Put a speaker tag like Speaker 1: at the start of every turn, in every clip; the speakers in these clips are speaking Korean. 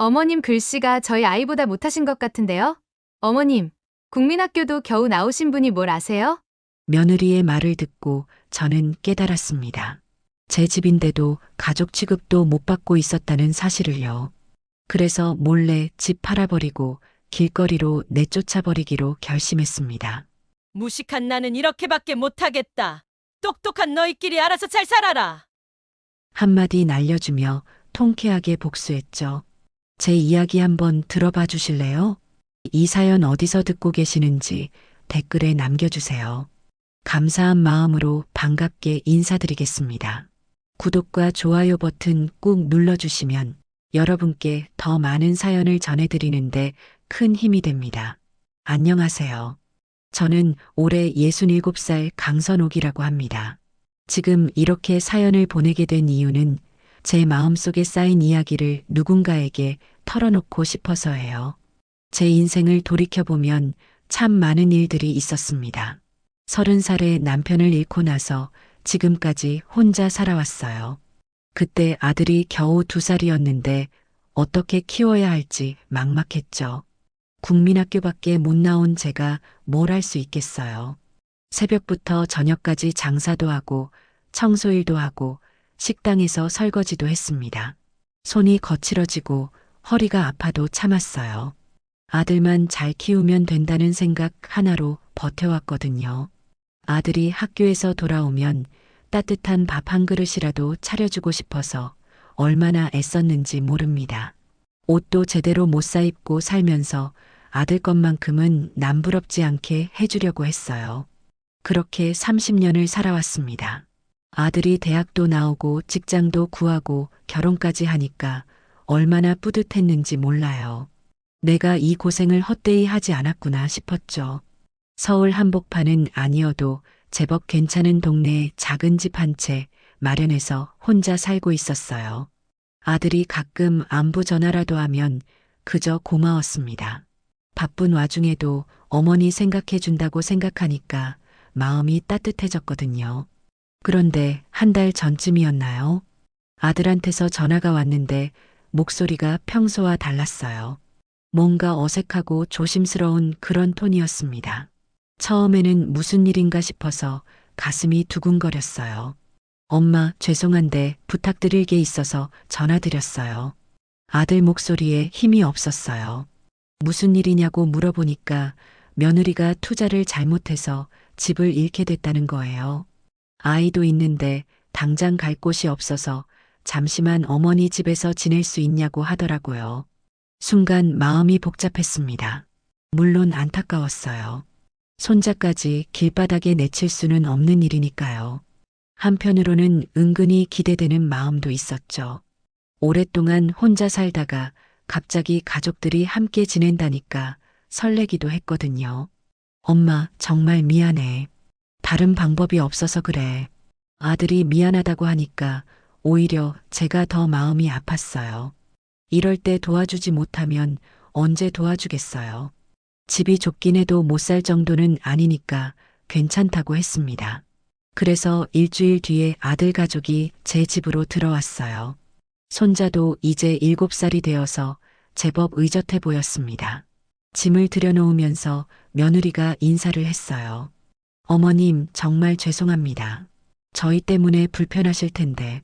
Speaker 1: 어머님 글씨가 저희 아이보다 못하신 것 같은데요? 어머님, 국민학교도 겨우 나오신 분이 뭘 아세요?
Speaker 2: 며느리의 말을 듣고 저는 깨달았습니다. 제 집인데도 가족 취급도 못 받고 있었다는 사실을요. 그래서 몰래 집 팔아버리고 길거리로 내쫓아버리기로 결심했습니다.
Speaker 3: 무식한 나는 이렇게밖에 못하겠다. 똑똑한 너희끼리 알아서 잘 살아라.
Speaker 2: 한마디 날려주며 통쾌하게 복수했죠. 제 이야기 한번 들어봐 주실래요? 이 사연 어디서 듣고 계시는지 댓글에 남겨주세요. 감사한 마음으로 반갑게 인사드리겠습니다. 구독과 좋아요 버튼 꾹 눌러주시면 여러분께 더 많은 사연을 전해드리는데 큰 힘이 됩니다. 안녕하세요. 저는 올해 67살 강선옥이라고 합니다. 지금 이렇게 사연을 보내게 된 이유는 제 마음속에 쌓인 이야기를 누군가에게 털어놓고 싶어서예요. 제 인생을 돌이켜보면 참 많은 일들이 있었습니다. 30살에 남편을 잃고 나서 지금까지 혼자 살아왔어요. 그때 아들이 겨우 2살이었는데 어떻게 키워야 할지 막막했죠. 국민학교밖에 못 나온 제가 뭘 할 수 있겠어요. 새벽부터 저녁까지 장사도 하고 청소일도 하고 식당에서 설거지도 했습니다. 손이 거칠어지고 허리가 아파도 참았어요. 아들만 잘 키우면 된다는 생각 하나로 버텨왔거든요. 아들이 학교에서 돌아오면 따뜻한 밥 한 그릇이라도 차려주고 싶어서 얼마나 애썼는지 모릅니다. 옷도 제대로 못 사입고 살면서 아들 것만큼은 남부럽지 않게 해주려고 했어요. 그렇게 30년을 살아왔습니다. 아들이 대학도 나오고 직장도 구하고 결혼까지 하니까 얼마나 뿌듯했는지 몰라요. 내가 이 고생을 헛되이 하지 않았구나 싶었죠. 서울 한복판은 아니어도 제법 괜찮은 동네에 작은 집 한 채 마련해서 혼자 살고 있었어요. 아들이 가끔 안부 전화라도 하면 그저 고마웠습니다. 바쁜 와중에도 어머니 생각해 준다고 생각하니까 마음이 따뜻해졌거든요. 그런데 한 달 전쯤이었나요? 아들한테서 전화가 왔는데 목소리가 평소와 달랐어요. 뭔가 어색하고 조심스러운 그런 톤이었습니다. 처음에는 무슨 일인가 싶어서 가슴이 두근거렸어요. 엄마, 죄송한데 부탁드릴 게 있어서 전화드렸어요. 아들 목소리에 힘이 없었어요. 무슨 일이냐고 물어보니까 며느리가 투자를 잘못해서 집을 잃게 됐다는 거예요. 아이도 있는데 당장 갈 곳이 없어서 잠시만 어머니 집에서 지낼 수 있냐고 하더라고요. 순간 마음이 복잡했습니다. 물론 안타까웠어요. 손자까지 길바닥에 내칠 수는 없는 일이니까요. 한편으로는 은근히 기대되는 마음도 있었죠. 오랫동안 혼자 살다가 갑자기 가족들이 함께 지낸다니까 설레기도 했거든요. 엄마, 정말 미안해. 다른 방법이 없어서 그래. 아들이 미안하다고 하니까 오히려 제가 더 마음이 아팠어요. 이럴 때 도와주지 못하면 언제 도와주겠어요. 집이 좁긴 해도 못 살 정도는 아니니까 괜찮다고 했습니다. 그래서 일주일 뒤에 아들 가족이 제 집으로 들어왔어요. 손자도 이제 7살이 되어서 제법 의젓해 보였습니다. 짐을 들여놓으면서 며느리가 인사를 했어요. 어머님, 정말 죄송합니다. 저희 때문에 불편하실 텐데.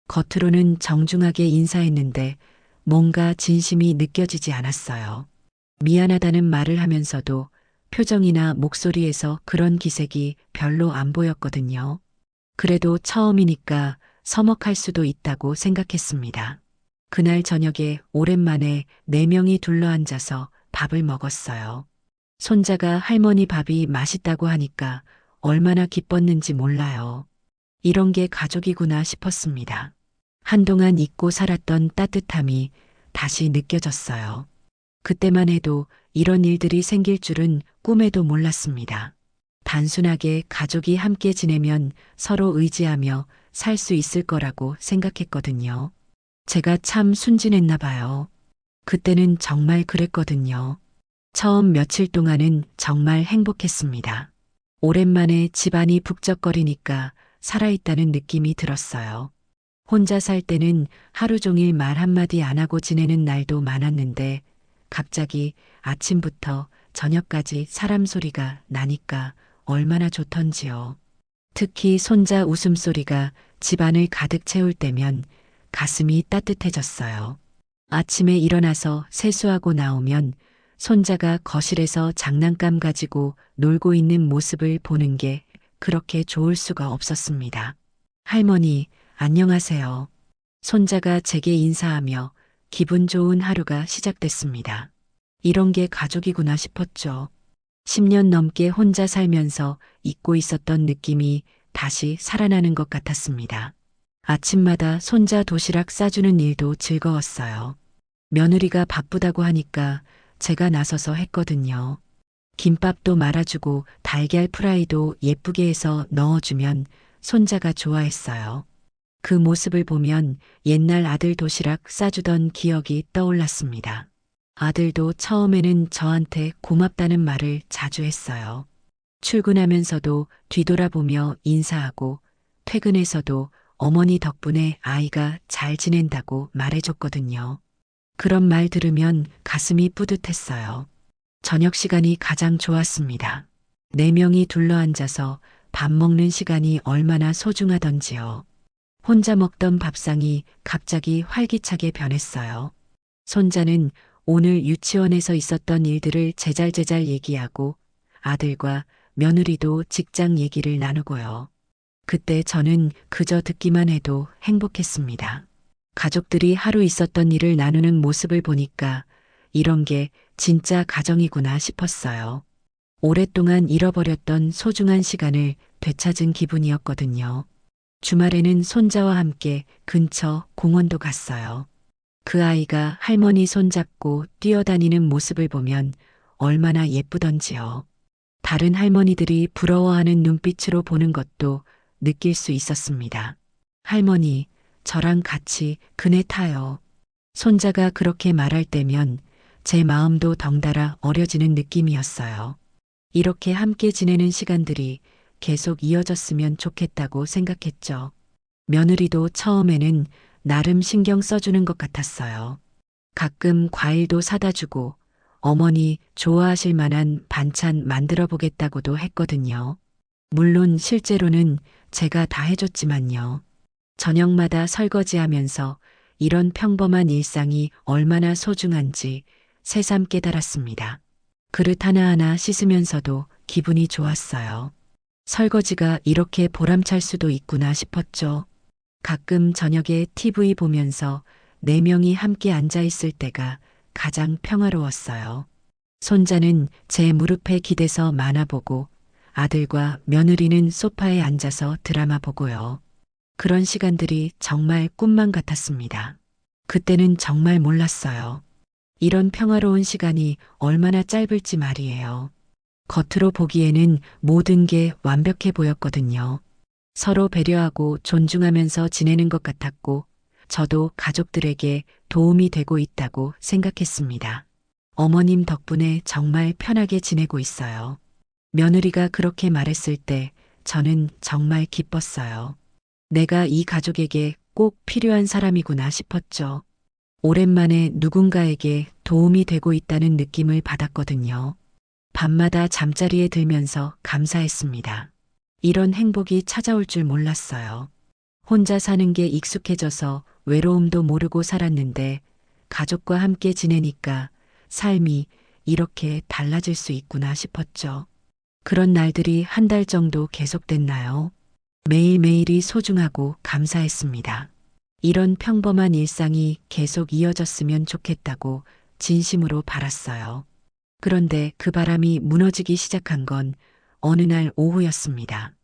Speaker 2: 겉으로는 정중하게 인사했는데 뭔가 진심이 느껴지지 않았어요. 미안하다는 말을 하면서도 표정이나 목소리에서 그런 기색이 별로 안 보였거든요. 그래도 처음이니까 서먹할 수도 있다고 생각했습니다. 그날 저녁에 오랜만에 4명이 둘러앉아서 밥을 먹었어요. 손자가 할머니 밥이 맛있다고 하니까 얼마나 기뻤는지 몰라요. 이런 게 가족이구나 싶었습니다. 한동안 잊고 살았던 따뜻함이 다시 느껴졌어요. 그때만 해도 이런 일들이 생길 줄은 꿈에도 몰랐습니다. 단순하게 가족이 함께 지내면 서로 의지하며 살 수 있을 거라고 생각했거든요. 제가 참 순진했나 봐요. 그때는 정말 그랬거든요. 처음 며칠 동안은 정말 행복했습니다. 오랜만에 집안이 북적거리니까 살아있다는 느낌이 들었어요. 혼자 살 때는 하루 종일 말 한마디 안 하고 지내는 날도 많았는데 갑자기 아침부터 저녁까지 사람 소리가 나니까 얼마나 좋던지요. 특히 손자 웃음소리가 집안을 가득 채울 때면 가슴이 따뜻해졌어요. 아침에 일어나서 세수하고 나오면 손자가 거실에서 장난감 가지고 놀고 있는 모습을 보는 게 그렇게 좋을 수가 없었습니다. 할머니, 안녕하세요. 손자가 제게 인사하며 기분 좋은 하루가 시작됐습니다. 이런 게 가족이구나 싶었죠. 10년 넘게 혼자 살면서 잊고 있었던 느낌이 다시 살아나는 것 같았습니다. 아침마다 손자 도시락 싸주는 일도 즐거웠어요. 며느리가 바쁘다고 하니까 제가 나서서 했거든요. 김밥도 말아주고 달걀 프라이도 예쁘게 해서 넣어주면 손자가 좋아했어요. 그 모습을 보면 옛날 아들 도시락 싸주던 기억이 떠올랐습니다. 아들도 처음에는 저한테 고맙다는 말을 자주 했어요. 출근하면서도 뒤돌아보며 인사하고 퇴근해서도 어머니 덕분에 아이가 잘 지낸다고 말해줬거든요. 그런 말 들으면 가슴이 뿌듯했어요. 저녁 시간이 가장 좋았습니다. 4명이 둘러앉아서 밥 먹는 시간이 얼마나 소중하던지요. 혼자 먹던 밥상이 갑자기 활기차게 변했어요. 손자는 오늘 유치원에서 있었던 일들을 제잘제잘 얘기하고 아들과 며느리도 직장 얘기를 나누고요. 그때 저는 그저 듣기만 해도 행복했습니다. 가족들이 하루 있었던 일을 나누는 모습을 보니까 이런 게 진짜 가정이구나 싶었어요. 오랫동안 잃어버렸던 소중한 시간을 되찾은 기분이었거든요. 주말에는 손자와 함께 근처 공원도 갔어요. 그 아이가 할머니 손잡고 뛰어다니는 모습을 보면 얼마나 예쁘던지요. 다른 할머니들이 부러워하는 눈빛으로 보는 것도 느낄 수 있었습니다. 할머니, 저랑 같이 그네 타요. 손자가 그렇게 말할 때면 제 마음도 덩달아 어려지는 느낌이었어요. 이렇게 함께 지내는 시간들이 계속 이어졌으면 좋겠다고 생각했죠. 며느리도 처음에는 나름 신경 써주는 것 같았어요. 가끔 과일도 사다 주고 어머니 좋아하실 만한 반찬 만들어 보겠다고도 했거든요. 물론 실제로는 제가 다 해줬지만요. 저녁마다 설거지하면서 이런 평범한 일상이 얼마나 소중한지 새삼 깨달았습니다. 그릇 하나하나 씻으면서도 기분이 좋았어요. 설거지가 이렇게 보람찰 수도 있구나 싶었죠. 가끔 저녁에 TV 보면서 4명이 함께 앉아 있을 때가 가장 평화로웠어요. 손자는 제 무릎에 기대서 만화 보고 아들과 며느리는 소파에 앉아서 드라마 보고요. 그런 시간들이 정말 꿈만 같았습니다. 그때는 정말 몰랐어요. 이런 평화로운 시간이 얼마나 짧을지 말이에요. 겉으로 보기에는 모든 게 완벽해 보였거든요. 서로 배려하고 존중하면서 지내는 것 같았고, 저도 가족들에게 도움이 되고 있다고 생각했습니다. 어머님 덕분에 정말 편하게 지내고 있어요. 며느리가 그렇게 말했을 때 저는 정말 기뻤어요. 내가 이 가족에게 꼭 필요한 사람이구나 싶었죠. 오랜만에 누군가에게 도움이 되고 있다는 느낌을 받았거든요. 밤마다 잠자리에 들면서 감사했습니다. 이런 행복이 찾아올 줄 몰랐어요. 혼자 사는 게 익숙해져서 외로움도 모르고 살았는데 가족과 함께 지내니까 삶이 이렇게 달라질 수 있구나 싶었죠. 그런 날들이 한 달 정도 계속됐나요? 매일매일이 소중하고 감사했습니다. 이런 평범한 일상이 계속 이어졌으면 좋겠다고 진심으로 바랐어요. 그런데 그 바람이 무너지기 시작한 건 어느 날 오후였습니다.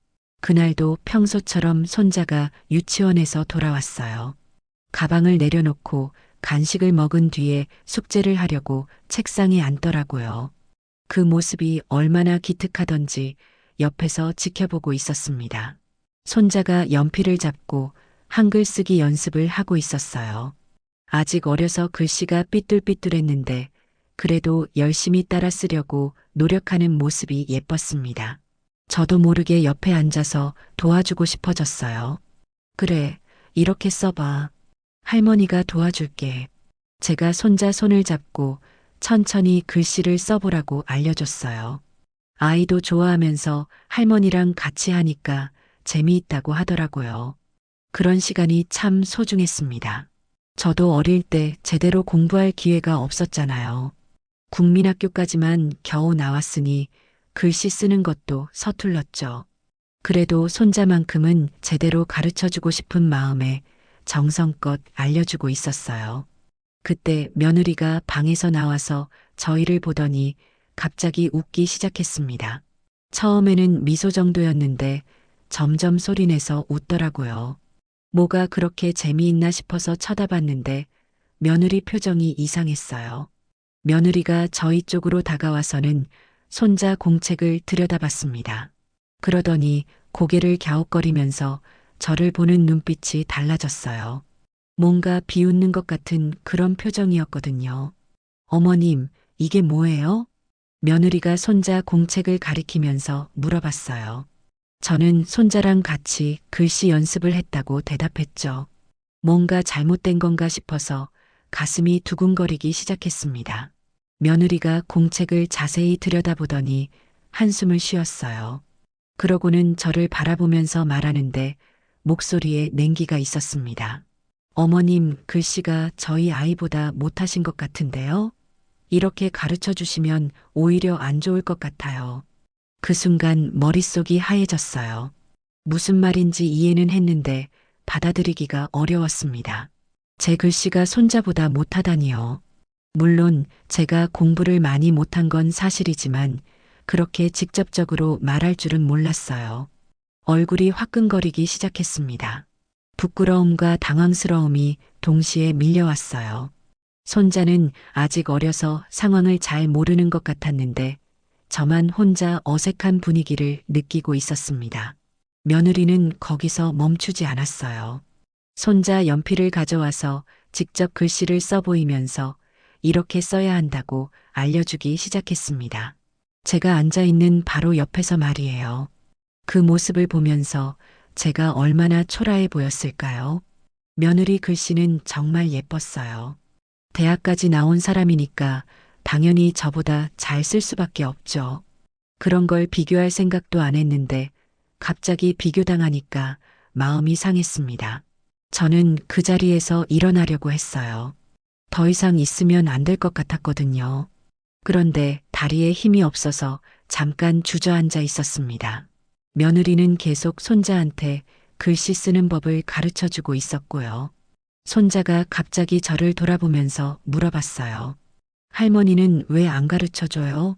Speaker 2: 그날도 평소처럼 손자가 유치원에서 돌아왔어요. 가방을 내려놓고 간식을 먹은 뒤에 숙제를 하려고 책상에 앉더라고요. 그 모습이 얼마나 기특하던지 옆에서 지켜보고 있었습니다. 손자가 연필을 잡고 한글 쓰기 연습을 하고 있었어요. 아직 어려서 글씨가 삐뚤삐뚤했는데 그래도 열심히 따라 쓰려고 노력하는 모습이 예뻤습니다. 저도 모르게 옆에 앉아서 도와주고 싶어졌어요. 그래, 이렇게 써봐. 할머니가 도와줄게. 제가 손자 손을 잡고 천천히 글씨를 써보라고 알려줬어요. 아이도 좋아하면서 할머니랑 같이 하니까 재미있다고 하더라고요. 그런 시간이 참 소중했습니다. 저도 어릴 때 제대로 공부할 기회가 없었잖아요. 국민학교까지만 겨우 나왔으니 글씨 쓰는 것도 서툴렀죠. 그래도 손자만큼은 제대로 가르쳐주고 싶은 마음에 정성껏 알려주고 있었어요. 그때 며느리가 방에서 나와서 저희를 보더니 갑자기 웃기 시작했습니다. 처음에는 미소 정도였는데 점점 소리내서 웃더라고요. 뭐가 그렇게 재미있나 싶어서 쳐다봤는데 며느리 표정이 이상했어요. 며느리가 저희 쪽으로 다가와서는 손자 공책을 들여다봤습니다. 그러더니 고개를 갸웃거리면서 저를 보는 눈빛이 달라졌어요. 뭔가 비웃는 것 같은 그런 표정이었거든요. 어머님, 이게 뭐예요? 며느리가 손자 공책을 가리키면서 물어봤어요. 저는 손자랑 같이 글씨 연습을 했다고 대답했죠. 뭔가 잘못된 건가 싶어서 가슴이 두근거리기 시작했습니다. 며느리가 공책을 자세히 들여다보더니 한숨을 쉬었어요. 그러고는 저를 바라보면서 말하는데 목소리에 냉기가 있었습니다. 어머님, 글씨가 저희 아이보다 못하신 것 같은데요? 이렇게 가르쳐 주시면 오히려 안 좋을 것 같아요. 그 순간 머릿속이 하얘졌어요. 무슨 말인지 이해는 했는데 받아들이기가 어려웠습니다. 제 글씨가 손자보다 못하다니요. 물론 제가 공부를 많이 못한 건 사실이지만 그렇게 직접적으로 말할 줄은 몰랐어요. 얼굴이 화끈거리기 시작했습니다. 부끄러움과 당황스러움이 동시에 밀려왔어요. 손자는 아직 어려서 상황을 잘 모르는 것 같았는데 저만 혼자 어색한 분위기를 느끼고 있었습니다. 며느리는 거기서 멈추지 않았어요. 손자 연필을 가져와서 직접 글씨를 써 보이면서 이렇게 써야 한다고 알려주기 시작했습니다. 제가 앉아있는 바로 옆에서 말이에요. 그 모습을 보면서 제가 얼마나 초라해 보였을까요? 며느리 글씨는 정말 예뻤어요. 대학까지 나온 사람이니까 당연히 저보다 잘 쓸 수밖에 없죠. 그런 걸 비교할 생각도 안 했는데 갑자기 비교당하니까 마음이 상했습니다. 저는 그 자리에서 일어나려고 했어요. 더 이상 있으면 안 될 것 같았거든요. 그런데 다리에 힘이 없어서 잠깐 주저앉아 있었습니다. 며느리는 계속 손자한테 글씨 쓰는 법을 가르쳐 주고 있었고요. 손자가 갑자기 저를 돌아보면서 물어봤어요. 할머니는 왜 안 가르쳐 줘요?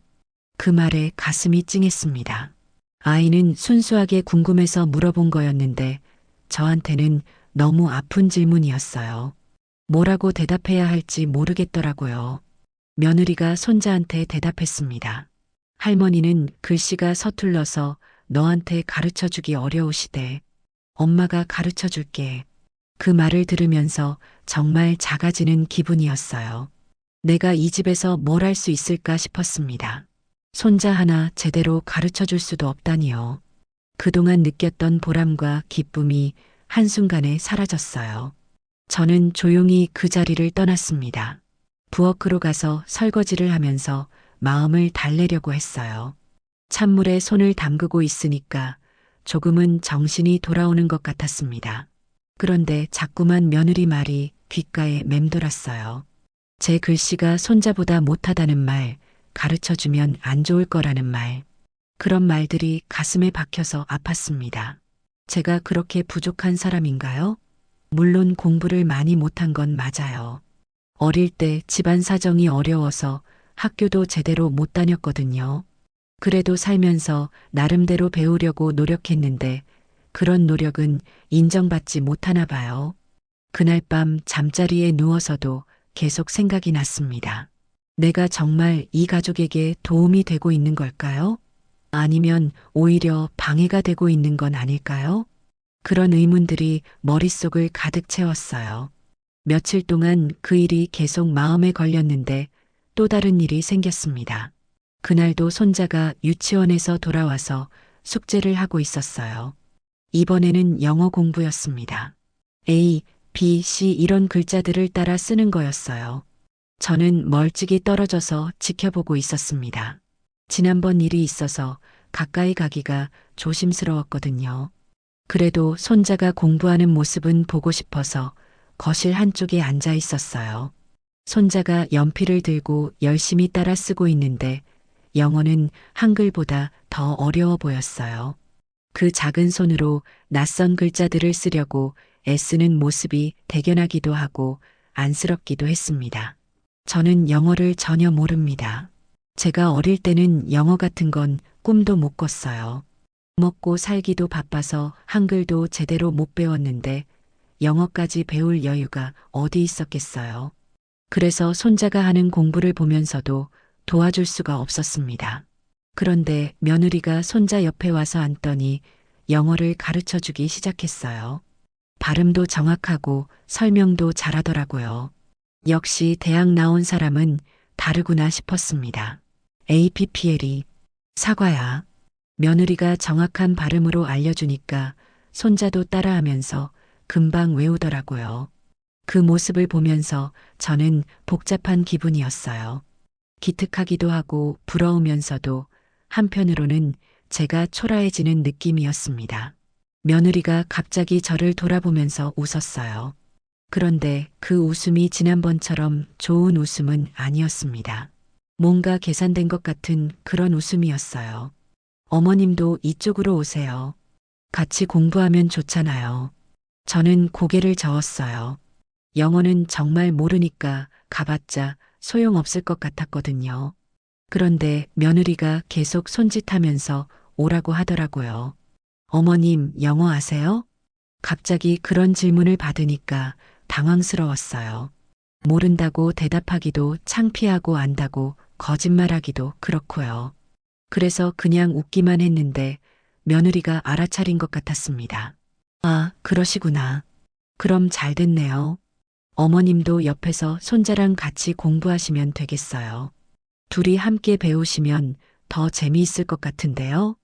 Speaker 2: 그 말에 가슴이 찡했습니다. 아이는 순수하게 궁금해서 물어본 거였는데 저한테는 너무 아픈 질문이었어요. 뭐라고 대답해야 할지 모르겠더라고요. 며느리가 손자한테 대답했습니다. 할머니는 글씨가 서툴러서 너한테 가르쳐 주기 어려우시대. 엄마가 가르쳐 줄게. 그 말을 들으면서 정말 작아지는 기분이었어요. 내가 이 집에서 뭘 할 수 있을까 싶었습니다. 손자 하나 제대로 가르쳐 줄 수도 없다니요. 그동안 느꼈던 보람과 기쁨이 한순간에 사라졌어요. 저는 조용히 그 자리를 떠났습니다. 부엌으로 가서 설거지를 하면서 마음을 달래려고 했어요. 찬물에 손을 담그고 있으니까 조금은 정신이 돌아오는 것 같았습니다. 그런데 자꾸만 며느리 말이 귓가에 맴돌았어요. 제 글씨가 손자보다 못하다는 말, 가르쳐주면 안 좋을 거라는 말. 그런 말들이 가슴에 박혀서 아팠습니다. 제가 그렇게 부족한 사람인가요? 물론 공부를 많이 못한 건 맞아요. 어릴 때 집안 사정이 어려워서 학교도 제대로 못 다녔거든요. 그래도 살면서 나름대로 배우려고 노력했는데 그런 노력은 인정받지 못하나 봐요. 그날 밤 잠자리에 누워서도 계속 생각이 났습니다. 내가 정말 이 가족에게 도움이 되고 있는 걸까요? 아니면 오히려 방해가 되고 있는 건 아닐까요? 그런 의문들이 머릿속을 가득 채웠어요. 며칠 동안 그 일이 계속 마음에 걸렸는데 또 다른 일이 생겼습니다. 그날도 손자가 유치원에서 돌아와서 숙제를 하고 있었어요. 이번에는 영어 공부였습니다. A, B, C 이런 글자들을 따라 쓰는 거였어요. 저는 멀찍이 떨어져서 지켜보고 있었습니다. 지난번 일이 있어서 가까이 가기가 조심스러웠거든요. 그래도 손자가 공부하는 모습은 보고 싶어서 거실 한쪽에 앉아 있었어요. 손자가 연필을 들고 열심히 따라 쓰고 있는데 영어는 한글보다 더 어려워 보였어요. 그 작은 손으로 낯선 글자들을 쓰려고 애쓰는 모습이 대견하기도 하고 안쓰럽기도 했습니다. 저는 영어를 전혀 모릅니다. 제가 어릴 때는 영어 같은 건 꿈도 못 꿨어요. 먹고 살기도 바빠서 한글도 제대로 못 배웠는데 영어까지 배울 여유가 어디 있었겠어요. 그래서 손자가 하는 공부를 보면서도 도와줄 수가 없었습니다. 그런데 며느리가 손자 옆에 와서 앉더니 영어를 가르쳐 주기 시작했어요. 발음도 정확하고 설명도 잘하더라고요. 역시 대학 나온 사람은 다르구나 싶었습니다. APPL이 사과야. 며느리가 정확한 발음으로 알려주니까 손자도 따라하면서 금방 외우더라고요. 그 모습을 보면서 저는 복잡한 기분이었어요. 기특하기도 하고 부러우면서도 한편으로는 제가 초라해지는 느낌이었습니다. 며느리가 갑자기 저를 돌아보면서 웃었어요. 그런데 그 웃음이 지난번처럼 좋은 웃음은 아니었습니다. 뭔가 계산된 것 같은 그런 웃음이었어요. 어머님도 이쪽으로 오세요. 같이 공부하면 좋잖아요. 저는 고개를 저었어요. 영어는 정말 모르니까 가봤자 소용없을 것 같았거든요. 그런데 며느리가 계속 손짓하면서 오라고 하더라고요. 어머님, 영어 아세요? 갑자기 그런 질문을 받으니까 당황스러웠어요. 모른다고 대답하기도 창피하고 안다고 거짓말하기도 그렇고요. 그래서 그냥 웃기만 했는데 며느리가 알아차린 것 같았습니다. 아, 그러시구나. 그럼 잘 됐네요. 어머님도 옆에서 손자랑 같이 공부하시면 되겠어요. 둘이 함께 배우시면 더 재미있을 것 같은데요.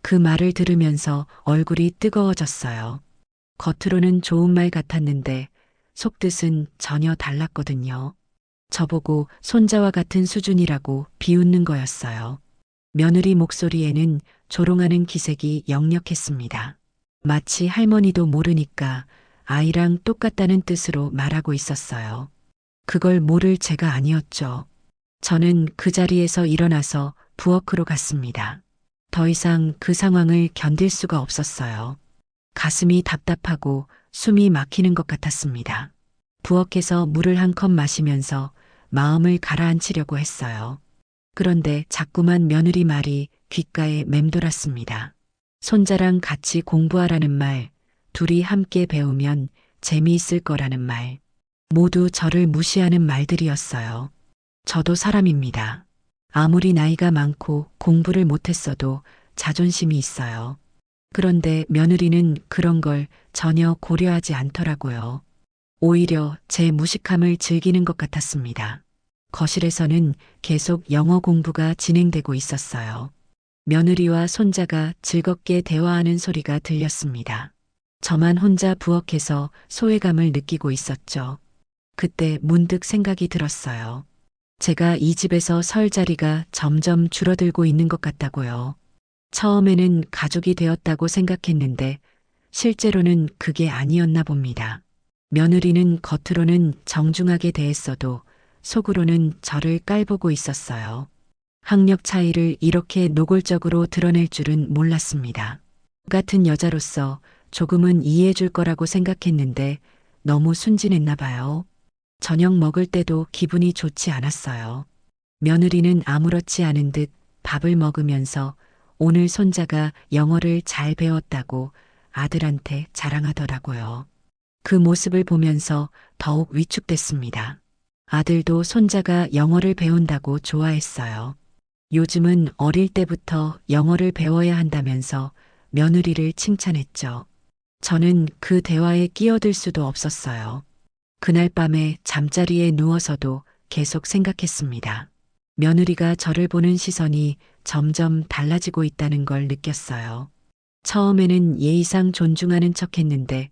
Speaker 2: 그 말을 들으면서 얼굴이 뜨거워졌어요. 겉으로는 좋은 말 같았는데 속뜻은 전혀 달랐거든요. 저보고 손자와 같은 수준이라고 비웃는 거였어요. 며느리 목소리에는 조롱하는 기색이 역력했습니다. 마치 할머니도 모르니까 아이랑 똑같다는 뜻으로 말하고 있었어요. 그걸 모를 제가 아니었죠. 저는 그 자리에서 일어나서 부엌으로 갔습니다. 더 이상 그 상황을 견딜 수가 없었어요. 가슴이 답답하고 숨이 막히는 것 같았습니다. 부엌에서 물을 한 컵 마시면서 마음을 가라앉히려고 했어요. 그런데 자꾸만 며느리 말이 귓가에 맴돌았습니다. 손자랑 같이 공부하라는 말, 둘이 함께 배우면 재미있을 거라는 말. 모두 저를 무시하는 말들이었어요. 저도 사람입니다. 아무리 나이가 많고 공부를 못했어도 자존심이 있어요. 그런데 며느리는 그런 걸 전혀 고려하지 않더라고요. 오히려 제 무식함을 즐기는 것 같았습니다. 거실에서는 계속 영어 공부가 진행되고 있었어요. 며느리와 손자가 즐겁게 대화하는 소리가 들렸습니다. 저만 혼자 부엌에서 소외감을 느끼고 있었죠. 그때 문득 생각이 들었어요. 제가 이 집에서 설 자리가 점점 줄어들고 있는 것 같다고요. 처음에는 가족이 되었다고 생각했는데 실제로는 그게 아니었나 봅니다. 며느리는 겉으로는 정중하게 대했어도 속으로는 저를 깔보고 있었어요. 학력 차이를 이렇게 노골적으로 드러낼 줄은 몰랐습니다. 같은 여자로서 조금은 이해해 줄 거라고 생각했는데 너무 순진했나 봐요. 저녁 먹을 때도 기분이 좋지 않았어요. 며느리는 아무렇지 않은 듯 밥을 먹으면서 오늘 손자가 영어를 잘 배웠다고 아들한테 자랑하더라고요. 그 모습을 보면서 더욱 위축됐습니다. 아들도 손자가 영어를 배운다고 좋아했어요. 요즘은 어릴 때부터 영어를 배워야 한다면서 며느리를 칭찬했죠. 저는 그 대화에 끼어들 수도 없었어요. 그날 밤에 잠자리에 누워서도 계속 생각했습니다. 며느리가 저를 보는 시선이 점점 달라지고 있다는 걸 느꼈어요. 처음에는 예의상 존중하는 척 했는데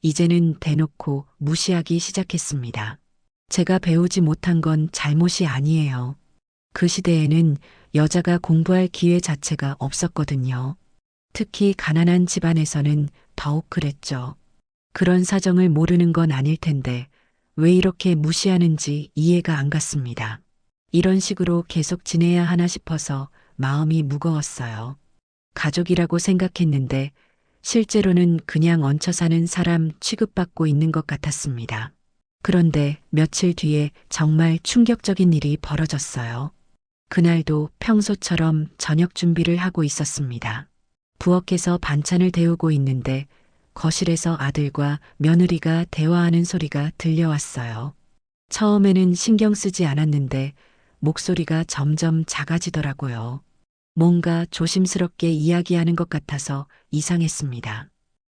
Speaker 2: 이제는 대놓고 무시하기 시작했습니다. 제가 배우지 못한 건 잘못이 아니에요. 그 시대에는 여자가 공부할 기회 자체가 없었거든요. 특히 가난한 집안에서는 더욱 그랬죠. 그런 사정을 모르는 건 아닐 텐데 왜 이렇게 무시하는지 이해가 안 갔습니다. 이런 식으로 계속 지내야 하나 싶어서 마음이 무거웠어요. 가족이라고 생각했는데 실제로는 그냥 얹혀 사는 사람 취급받고 있는 것 같았습니다. 그런데 며칠 뒤에 정말 충격적인 일이 벌어졌어요. 그날도 평소처럼 저녁 준비를 하고 있었습니다. 부엌에서 반찬을 데우고 있는데 거실에서 아들과 며느리가 대화하는 소리가 들려왔어요. 처음에는 신경 쓰지 않았는데 목소리가 점점 작아지더라고요. 뭔가 조심스럽게 이야기하는 것 같아서 이상했습니다.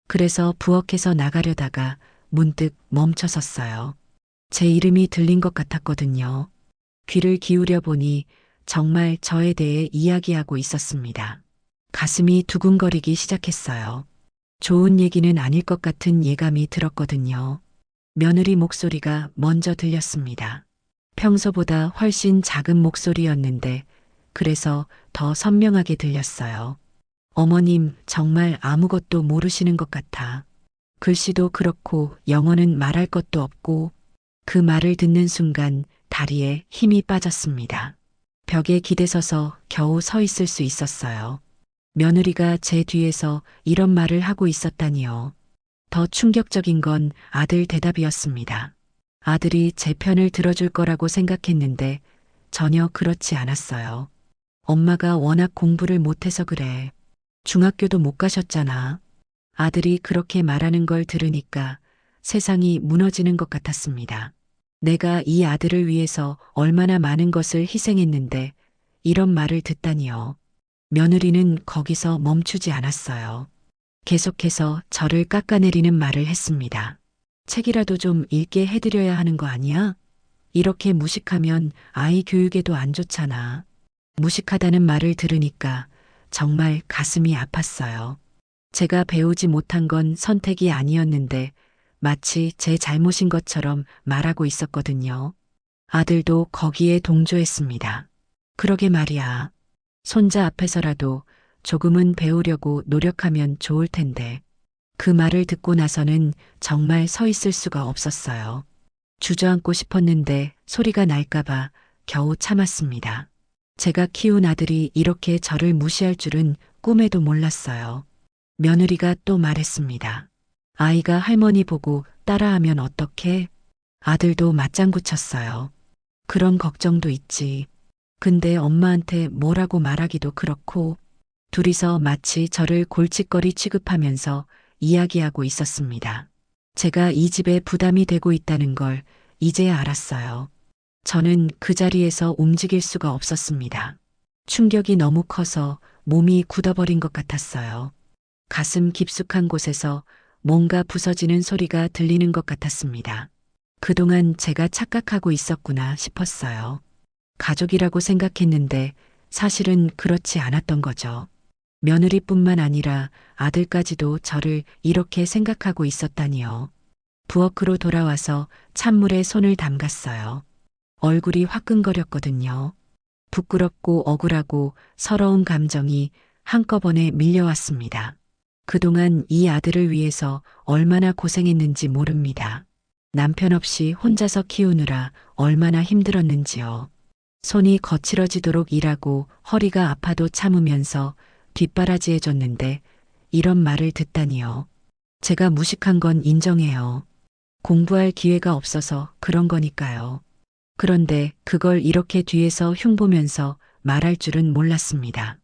Speaker 2: 그래서 부엌에서 나가려다가 문득 멈춰섰어요. 제 이름이 들린 것 같았거든요. 귀를 기울여 보니 정말 저에 대해 이야기하고 있었습니다. 가슴이 두근거리기 시작했어요. 좋은 얘기는 아닐 것 같은 예감이 들었거든요. 며느리 목소리가 먼저 들렸습니다. 평소보다 훨씬 작은 목소리였는데 그래서 더 선명하게 들렸어요. 어머님, 정말 아무것도 모르시는 것 같아. 글씨도 그렇고 영어는 말할 것도 없고. 그 말을 듣는 순간 다리에 힘이 빠졌습니다. 벽에 기대서서 겨우 서 있을 수 있었어요. 며느리가 제 뒤에서 이런 말을 하고 있었다니요. 더 충격적인 건 아들 대답이었습니다. 아들이 제 편을 들어줄 거라고 생각했는데 전혀 그렇지 않았어요. 엄마가 워낙 공부를 못해서 그래. 중학교도 못 가셨잖아. 아들이 그렇게 말하는 걸 들으니까 세상이 무너지는 것 같았습니다. 내가 이 아들을 위해서 얼마나 많은 것을 희생했는데 이런 말을 듣다니요. 며느리는 거기서 멈추지 않았어요. 계속해서 저를 깎아내리는 말을 했습니다. 책이라도 좀 읽게 해드려야 하는 거 아니야? 이렇게 무식하면 아이 교육에도 안 좋잖아. 무식하다는 말을 들으니까 정말 가슴이 아팠어요. 제가 배우지 못한 건 선택이 아니었는데 마치 제 잘못인 것처럼 말하고 있었거든요. 아들도 거기에 동조했습니다. 그러게 말이야. 손자 앞에서라도 조금은 배우려고 노력하면 좋을 텐데. 그 말을 듣고 나서는 정말 서 있을 수가 없었어요. 주저앉고 싶었는데 소리가 날까봐 겨우 참았습니다. 제가 키운 아들이 이렇게 저를 무시할 줄은 꿈에도 몰랐어요. 며느리가 또 말했습니다. 아이가 할머니 보고 따라하면 어떡해? 아들도 맞장구 쳤어요. 그런 걱정도 있지. 근데 엄마한테 뭐라고 말하기도 그렇고. 둘이서 마치 저를 골칫거리 취급하면서 이야기하고 있었습니다. 제가 이 집에 부담이 되고 있다는 걸 이제야 알았어요. 저는 그 자리에서 움직일 수가 없었습니다. 충격이 너무 커서 몸이 굳어버린 것 같았어요. 가슴 깊숙한 곳에서 뭔가 부서지는 소리가 들리는 것 같았습니다. 그동안 제가 착각하고 있었구나 싶었어요. 가족이라고 생각했는데 사실은 그렇지 않았던 거죠. 며느리뿐만 아니라 아들까지도 저를 이렇게 생각하고 있었다니요. 부엌으로 돌아와서 찬물에 손을 담갔어요. 얼굴이 화끈거렸거든요. 부끄럽고 억울하고 서러운 감정이 한꺼번에 밀려왔습니다. 그동안 이 아들을 위해서 얼마나 고생했는지 모릅니다. 남편 없이 혼자서 키우느라 얼마나 힘들었는지요. 손이 거칠어지도록 일하고 허리가 아파도 참으면서 뒷바라지해줬는데 이런 말을 듣다니요. 제가 무식한 건 인정해요. 공부할 기회가 없어서 그런 거니까요. 그런데 그걸 이렇게 뒤에서 흉보면서 말할 줄은 몰랐습니다.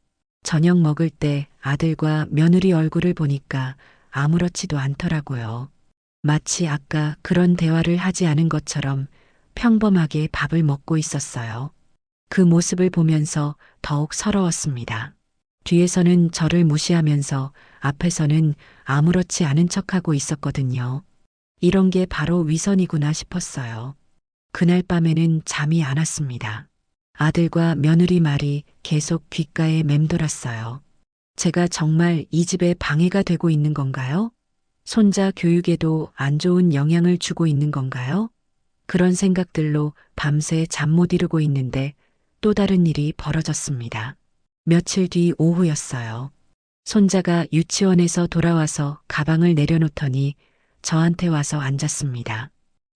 Speaker 2: 저녁 먹을 때 아들과 며느리 얼굴을 보니까 아무렇지도 않더라고요. 마치 아까 그런 대화를 하지 않은 것처럼 평범하게 밥을 먹고 있었어요. 그 모습을 보면서 더욱 서러웠습니다. 뒤에서는 저를 무시하면서 앞에서는 아무렇지 않은 척하고 있었거든요. 이런 게 바로 위선이구나 싶었어요. 그날 밤에는 잠이 안 왔습니다. 아들과 며느리 말이 계속 귓가에 맴돌았어요. 제가 정말 이 집에 방해가 되고 있는 건가요? 손자 교육에도 안 좋은 영향을 주고 있는 건가요? 그런 생각들로 밤새 잠 못 이루고 있는데 또 다른 일이 벌어졌습니다. 며칠 뒤 오후였어요. 손자가 유치원에서 돌아와서 가방을 내려놓더니 저한테 와서 앉았습니다.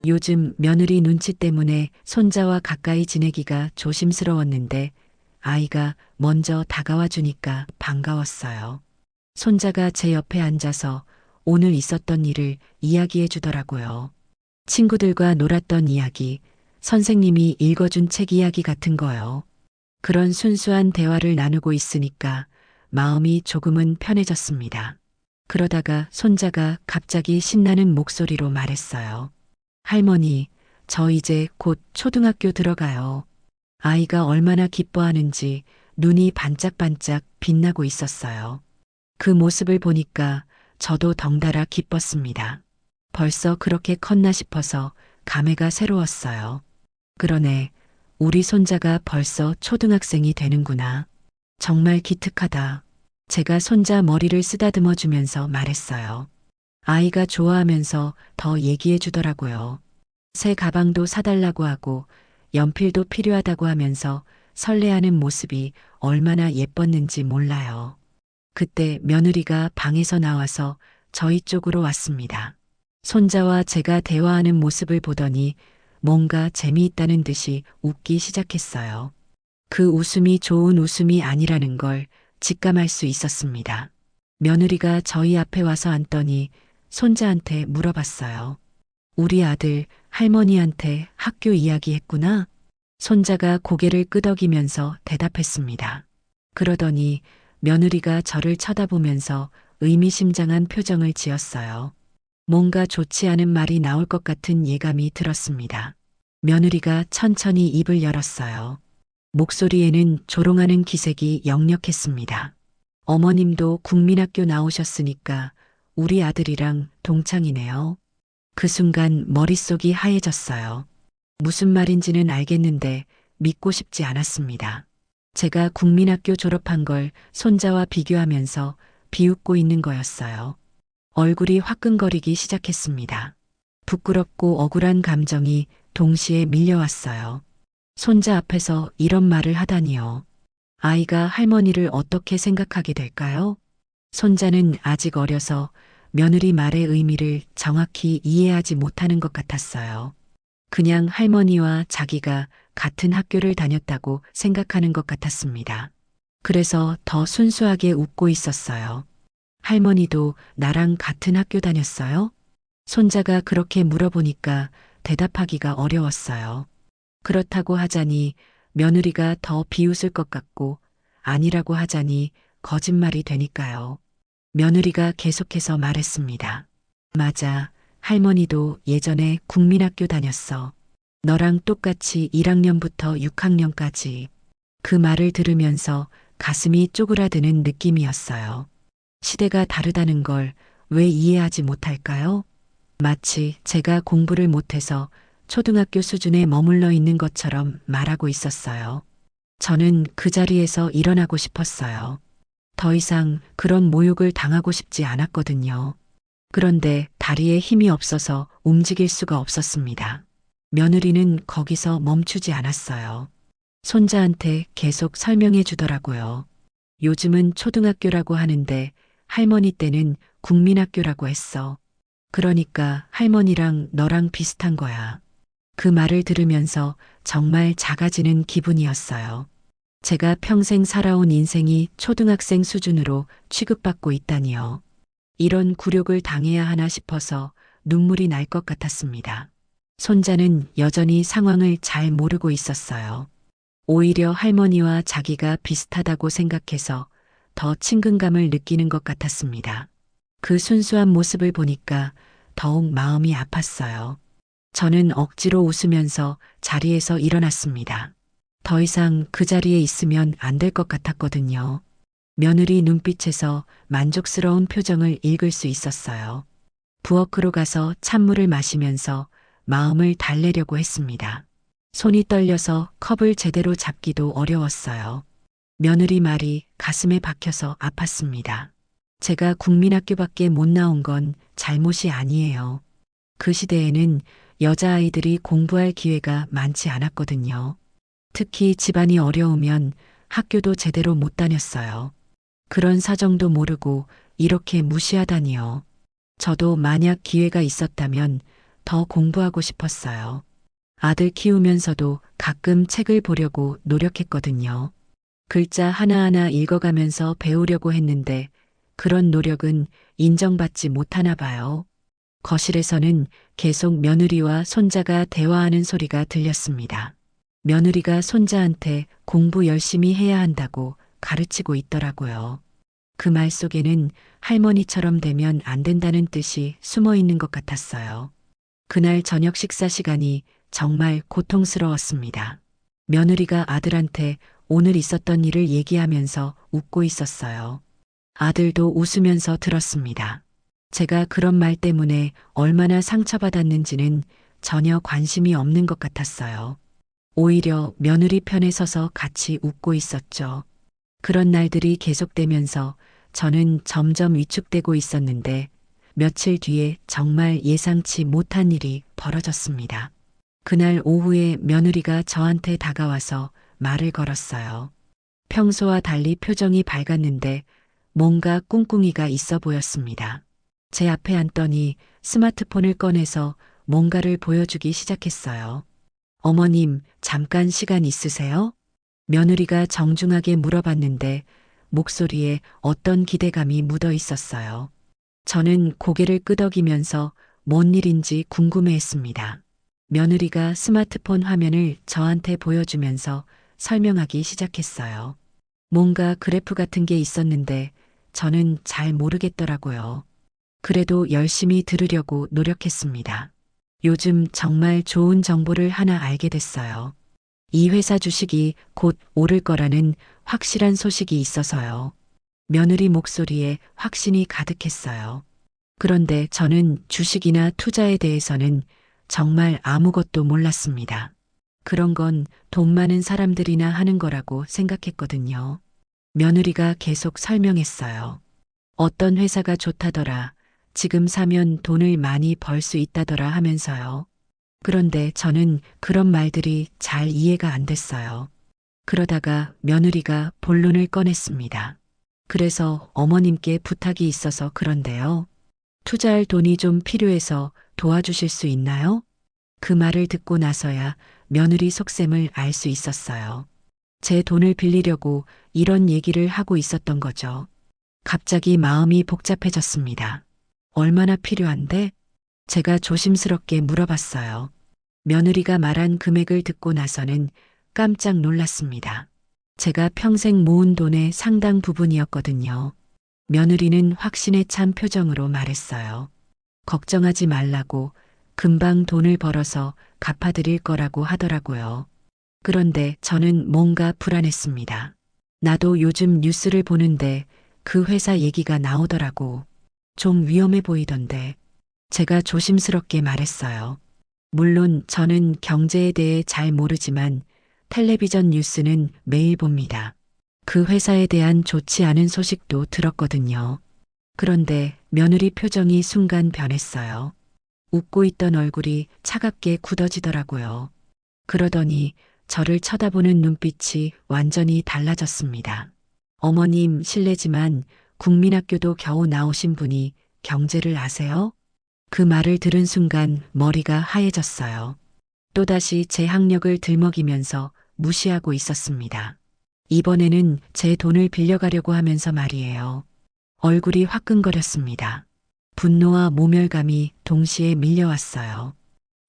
Speaker 2: 요즘 며느리 눈치 때문에 손자와 가까이 지내기가 조심스러웠는데 아이가 먼저 다가와 주니까 반가웠어요. 손자가 제 옆에 앉아서 오늘 있었던 일을 이야기해 주더라고요. 친구들과 놀았던 이야기, 선생님이 읽어준 책 이야기 같은 거요. 그런 순수한 대화를 나누고 있으니까 마음이 조금은 편해졌습니다. 그러다가 손자가 갑자기 신나는 목소리로 말했어요. 할머니, 저 이제 곧 초등학교 들어가요. 아이가 얼마나 기뻐하는지 눈이 반짝반짝 빛나고 있었어요. 그 모습을 보니까 저도 덩달아 기뻤습니다. 벌써 그렇게 컸나 싶어서 감회가 새로웠어요. 그러네, 우리 손자가 벌써 초등학생이 되는구나. 정말 기특하다. 제가 손자 머리를 쓰다듬어 주면서 말했어요. 아이가 좋아하면서 더 얘기해 주더라고요. 새 가방도 사달라고 하고 연필도 필요하다고 하면서 설레하는 모습이 얼마나 예뻤는지 몰라요. 그때 며느리가 방에서 나와서 저희 쪽으로 왔습니다. 손자와 제가 대화하는 모습을 보더니 뭔가 재미있다는 듯이 웃기 시작했어요. 그 웃음이 좋은 웃음이 아니라는 걸 직감할 수 있었습니다. 며느리가 저희 앞에 와서 앉더니 손자한테 물어봤어요. 우리 아들 할머니한테 학교 이야기했구나? 손자가 고개를 끄덕이면서 대답했습니다. 그러더니 며느리가 저를 쳐다보면서 의미심장한 표정을 지었어요. 뭔가 좋지 않은 말이 나올 것 같은 예감이 들었습니다. 며느리가 천천히 입을 열었어요. 목소리에는 조롱하는 기색이 역력했습니다. 어머님도 국민학교 나오셨으니까 우리 아들이랑 동창이네요. 그 순간 머릿속이 하얘졌어요. 무슨 말인지는 알겠는데 믿고 싶지 않았습니다. 제가 국민학교 졸업한 걸 손자와 비교하면서 비웃고 있는 거였어요. 얼굴이 화끈거리기 시작했습니다. 부끄럽고 억울한 감정이 동시에 밀려왔어요. 손자 앞에서 이런 말을 하다니요. 아이가 할머니를 어떻게 생각하게 될까요? 손자는 아직 어려서 며느리 말의 의미를 정확히 이해하지 못하는 것 같았어요. 그냥 할머니와 자기가 같은 학교를 다녔다고 생각하는 것 같았습니다. 그래서 더 순수하게 웃고 있었어요. 할머니도 나랑 같은 학교 다녔어요? 손자가 그렇게 물어보니까 대답하기가 어려웠어요. 그렇다고 하자니 며느리가 더 비웃을 것 같고 아니라고 하자니 거짓말이 되니까요. 며느리가 계속해서 말했습니다. 맞아, 할머니도 예전에 국민학교 다녔어. 너랑 똑같이 1학년부터 6학년까지. 그 말을 들으면서 가슴이 쪼그라드는 느낌이었어요. 시대가 다르다는 걸 왜 이해하지 못할까요? 마치 제가 공부를 못해서 초등학교 수준에 머물러 있는 것처럼 말하고 있었어요. 저는 그 자리에서 일어나고 싶었어요. 더 이상 그런 모욕을 당하고 싶지 않았거든요. 그런데 다리에 힘이 없어서 움직일 수가 없었습니다. 며느리는 거기서 멈추지 않았어요. 손자한테 계속 설명해 주더라고요. 요즘은 초등학교라고 하는데 할머니 때는 국민학교라고 했어. 그러니까 할머니랑 너랑 비슷한 거야. 그 말을 들으면서 정말 작아지는 기분이었어요. 제가 평생 살아온 인생이 초등학생 수준으로 취급받고 있다니요. 이런 굴욕을 당해야 하나 싶어서 눈물이 날 것 같았습니다. 손자는 여전히 상황을 잘 모르고 있었어요. 오히려 할머니와 자기가 비슷하다고 생각해서 더 친근감을 느끼는 것 같았습니다. 그 순수한 모습을 보니까 더욱 마음이 아팠어요. 저는 억지로 웃으면서 자리에서 일어났습니다. 더 이상 그 자리에 있으면 안 될 것 같았거든요. 며느리 눈빛에서 만족스러운 표정을 읽을 수 있었어요. 부엌으로 가서 찬물을 마시면서 마음을 달래려고 했습니다. 손이 떨려서 컵을 제대로 잡기도 어려웠어요. 며느리 말이 가슴에 박혀서 아팠습니다. 제가 국민학교밖에 못 나온 건 잘못이 아니에요. 그 시대에는 여자아이들이 공부할 기회가 많지 않았거든요. 특히 집안이 어려우면 학교도 제대로 못 다녔어요. 그런 사정도 모르고 이렇게 무시하다니요. 저도 만약 기회가 있었다면 더 공부하고 싶었어요. 아들 키우면서도 가끔 책을 보려고 노력했거든요. 글자 하나하나 읽어가면서 배우려고 했는데 그런 노력은 인정받지 못하나 봐요. 거실에서는 계속 며느리와 손자가 대화하는 소리가 들렸습니다. 며느리가 손자한테 공부 열심히 해야 한다고 가르치고 있더라고요. 그 말 속에는 할머니처럼 되면 안 된다는 뜻이 숨어 있는 것 같았어요. 그날 저녁 식사 시간이 정말 고통스러웠습니다. 며느리가 아들한테 오늘 있었던 일을 얘기하면서 웃고 있었어요. 아들도 웃으면서 들었습니다. 제가 그런 말 때문에 얼마나 상처받았는지는 전혀 관심이 없는 것 같았어요. 오히려 며느리 편에 서서 같이 웃고 있었죠. 그런 날들이 계속되면서 저는 점점 위축되고 있었는데 며칠 뒤에 정말 예상치 못한 일이 벌어졌습니다. 그날 오후에 며느리가 저한테 다가와서 말을 걸었어요. 평소와 달리 표정이 밝았는데 뭔가 꿍꿍이가 있어 보였습니다. 제 앞에 앉더니 스마트폰을 꺼내서 뭔가를 보여주기 시작했어요. 어머님, 잠깐 시간 있으세요? 며느리가 정중하게 물어봤는데 목소리에 어떤 기대감이 묻어 있었어요. 저는 고개를 끄덕이면서 뭔 일인지 궁금해했습니다. 며느리가 스마트폰 화면을 저한테 보여주면서 설명하기 시작했어요. 뭔가 그래프 같은 게 있었는데 저는 잘 모르겠더라고요. 그래도 열심히 들으려고 노력했습니다. 요즘 정말 좋은 정보를 하나 알게 됐어요. 이 회사 주식이 곧 오를 거라는 확실한 소식이 있어서요. 며느리 목소리에 확신이 가득했어요. 그런데 저는 주식이나 투자에 대해서는 정말 아무것도 몰랐습니다. 그런 건 돈 많은 사람들이나 하는 거라고 생각했거든요. 며느리가 계속 설명했어요. 어떤 회사가 좋다더라. 지금 사면 돈을 많이 벌 수 있다더라 하면서요. 그런데 저는 그런 말들이 잘 이해가 안 됐어요. 그러다가 며느리가 본론을 꺼냈습니다. 그래서 어머님께 부탁이 있어서 그런데요. 투자할 돈이 좀 필요해서 도와주실 수 있나요? 그 말을 듣고 나서야 며느리 속셈을 알 수 있었어요. 제 돈을 빌리려고 이런 얘기를 하고 있었던 거죠. 갑자기 마음이 복잡해졌습니다. 얼마나 필요한데? 제가 조심스럽게 물어봤어요. 며느리가 말한 금액을 듣고 나서는 깜짝 놀랐습니다. 제가 평생 모은 돈의 상당 부분이었거든요. 며느리는 확신에 찬 표정으로 말했어요. 걱정하지 말라고 금방 돈을 벌어서 갚아드릴 거라고 하더라고요. 그런데 저는 뭔가 불안했습니다. 나도 요즘 뉴스를 보는데 그 회사 얘기가 나오더라고. 좀 위험해 보이던데. 제가 조심스럽게 말했어요. 물론 저는 경제에 대해 잘 모르지만 텔레비전 뉴스는 매일 봅니다. 그 회사에 대한 좋지 않은 소식도 들었거든요. 그런데 며느리 표정이 순간 변했어요. 웃고 있던 얼굴이 차갑게 굳어지더라고요. 그러더니 저를 쳐다보는 눈빛이 완전히 달라졌습니다. 어머님, 실례지만 국민학교도 겨우 나오신 분이 경제를 아세요? 그 말을 들은 순간 머리가 하얘졌어요. 또다시 제 학력을 들먹이면서 무시하고 있었습니다. 이번에는 제 돈을 빌려가려고 하면서 말이에요. 얼굴이 화끈거렸습니다. 분노와 모멸감이 동시에 밀려왔어요.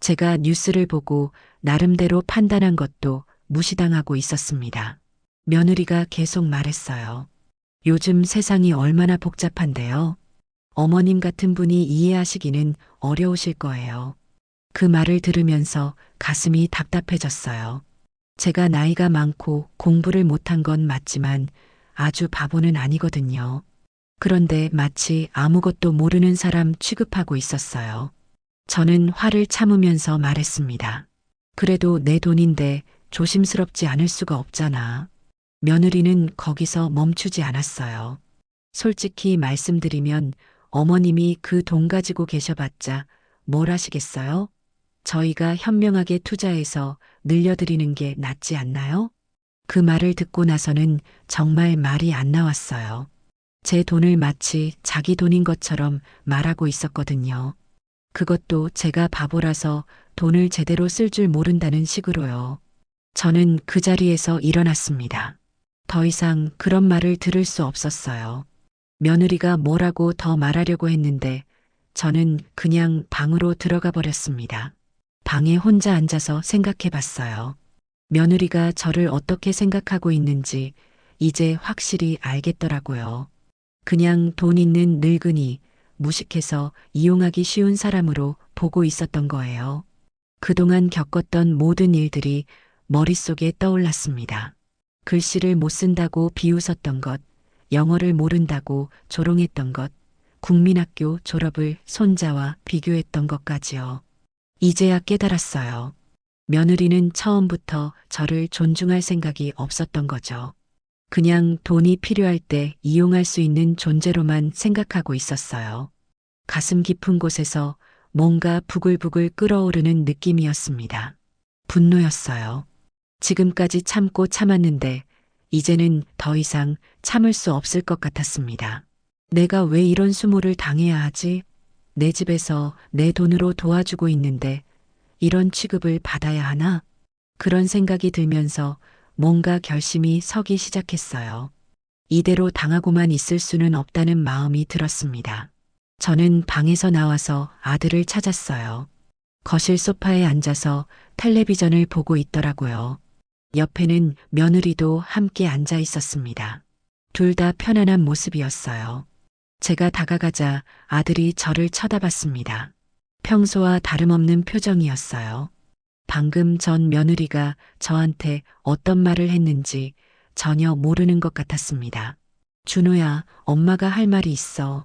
Speaker 2: 제가 뉴스를 보고 나름대로 판단한 것도 무시당하고 있었습니다. 며느리가 계속 말했어요. 요즘 세상이 얼마나 복잡한데요. 어머님 같은 분이 이해하시기는 어려우실 거예요. 그 말을 들으면서 가슴이 답답해졌어요. 제가 나이가 많고 공부를 못한 건 맞지만 아주 바보는 아니거든요. 그런데 마치 아무것도 모르는 사람 취급하고 있었어요. 저는 화를 참으면서 말했습니다. 그래도 내 돈인데 조심스럽지 않을 수가 없잖아. 며느리는 거기서 멈추지 않았어요. 솔직히 말씀드리면 어머님이 그 돈 가지고 계셔봤자 뭘 하시겠어요? 저희가 현명하게 투자해서 늘려드리는 게 낫지 않나요? 그 말을 듣고 나서는 정말 말이 안 나왔어요. 제 돈을 마치 자기 돈인 것처럼 말하고 있었거든요. 그것도 제가 바보라서 돈을 제대로 쓸 줄 모른다는 식으로요. 저는 그 자리에서 일어났습니다. 더 이상 그런 말을 들을 수 없었어요. 며느리가 뭐라고 더 말하려고 했는데 저는 그냥 방으로 들어가 버렸습니다. 방에 혼자 앉아서 생각해 봤어요. 며느리가 저를 어떻게 생각하고 있는지 이제 확실히 알겠더라고요. 그냥 돈 있는 늙은이, 무식해서 이용하기 쉬운 사람으로 보고 있었던 거예요. 그동안 겪었던 모든 일들이 머릿속에 떠올랐습니다. 글씨를 못 쓴다고 비웃었던 것, 영어를 모른다고 조롱했던 것, 국민학교 졸업을 손자와 비교했던 것까지요. 이제야 깨달았어요. 며느리는 처음부터 저를 존중할 생각이 없었던 거죠. 그냥 돈이 필요할 때 이용할 수 있는 존재로만 생각하고 있었어요. 가슴 깊은 곳에서 뭔가 부글부글 끓어오르는 느낌이었습니다. 분노였어요. 지금까지 참고 참았는데 이제는 더 이상 참을 수 없을 것 같았습니다. 내가 왜 이런 수모를 당해야 하지? 내 집에서 내 돈으로 도와주고 있는데 이런 취급을 받아야 하나? 그런 생각이 들면서 뭔가 결심이 서기 시작했어요. 이대로 당하고만 있을 수는 없다는 마음이 들었습니다. 저는 방에서 나와서 아들을 찾았어요. 거실 소파에 앉아서 텔레비전을 보고 있더라고요. 옆에는 며느리도 함께 앉아 있었습니다. 둘 다 편안한 모습이었어요. 제가 다가가자 아들이 저를 쳐다봤습니다. 평소와 다름없는 표정이었어요. 방금 전 며느리가 저한테 어떤 말을 했는지 전혀 모르는 것 같았습니다. 준호야, 엄마가 할 말이 있어.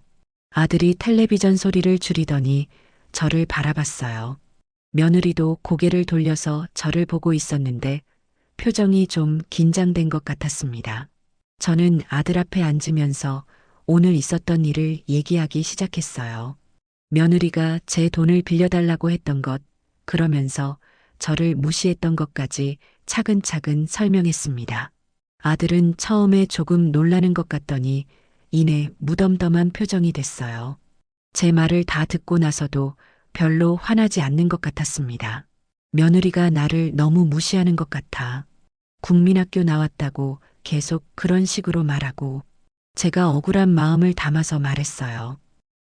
Speaker 2: 아들이 텔레비전 소리를 줄이더니 저를 바라봤어요. 며느리도 고개를 돌려서 저를 보고 있었는데 표정이 좀 긴장된 것 같았습니다. 저는 아들 앞에 앉으면서 오늘 있었던 일을 얘기하기 시작했어요. 며느리가 제 돈을 빌려달라고 했던 것, 그러면서 저를 무시했던 것까지 차근차근 설명했습니다. 아들은 처음에 조금 놀라는 것 같더니 이내 무덤덤한 표정이 됐어요. 제 말을 다 듣고 나서도 별로 화나지 않는 것 같았습니다. 며느리가 나를 너무 무시하는 것 같아. 국민학교 나왔다고 계속 그런 식으로 말하고 제가 억울한 마음을 담아서 말했어요.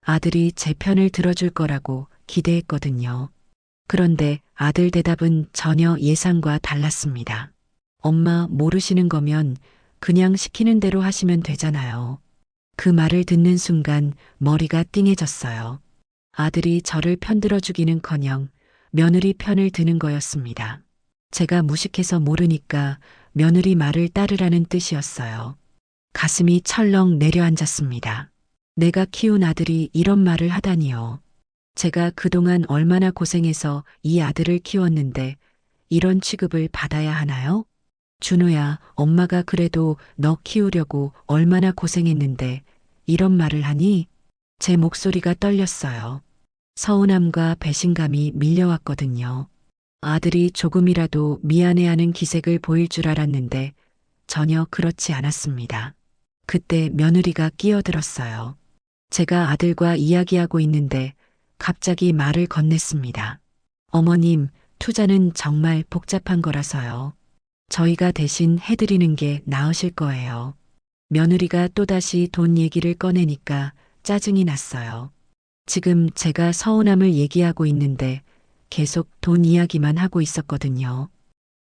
Speaker 2: 아들이 제 편을 들어줄 거라고 기대했거든요. 그런데 아들 대답은 전혀 예상과 달랐습니다. 엄마 모르시는 거면 그냥 시키는 대로 하시면 되잖아요. 그 말을 듣는 순간 머리가 띵해졌어요. 아들이 저를 편들어주기는커녕 며느리 편을 드는 거였습니다. 제가 무식해서 모르니까 며느리 말을 따르라는 뜻이었어요. 가슴이 철렁 내려앉았습니다. 내가 키운 아들이 이런 말을 하다니요. 제가 그동안 얼마나 고생해서 이 아들을 키웠는데 이런 취급을 받아야 하나요? 준호야, 엄마가 그래도 너 키우려고 얼마나 고생했는데 이런 말을 하니? 제 목소리가 떨렸어요. 서운함과 배신감이 밀려왔거든요. 아들이 조금이라도 미안해하는 기색을 보일 줄 알았는데 전혀 그렇지 않았습니다. 그때 며느리가 끼어들었어요. 제가 아들과 이야기하고 있는데 갑자기 말을 건넸습니다. 어머님, 투자는 정말 복잡한 거라서요. 저희가 대신 해드리는 게 나으실 거예요. 며느리가 또다시 돈 얘기를 꺼내니까 짜증이 났어요. 지금 제가 서운함을 얘기하고 있는데 계속 돈 이야기만 하고 있었거든요.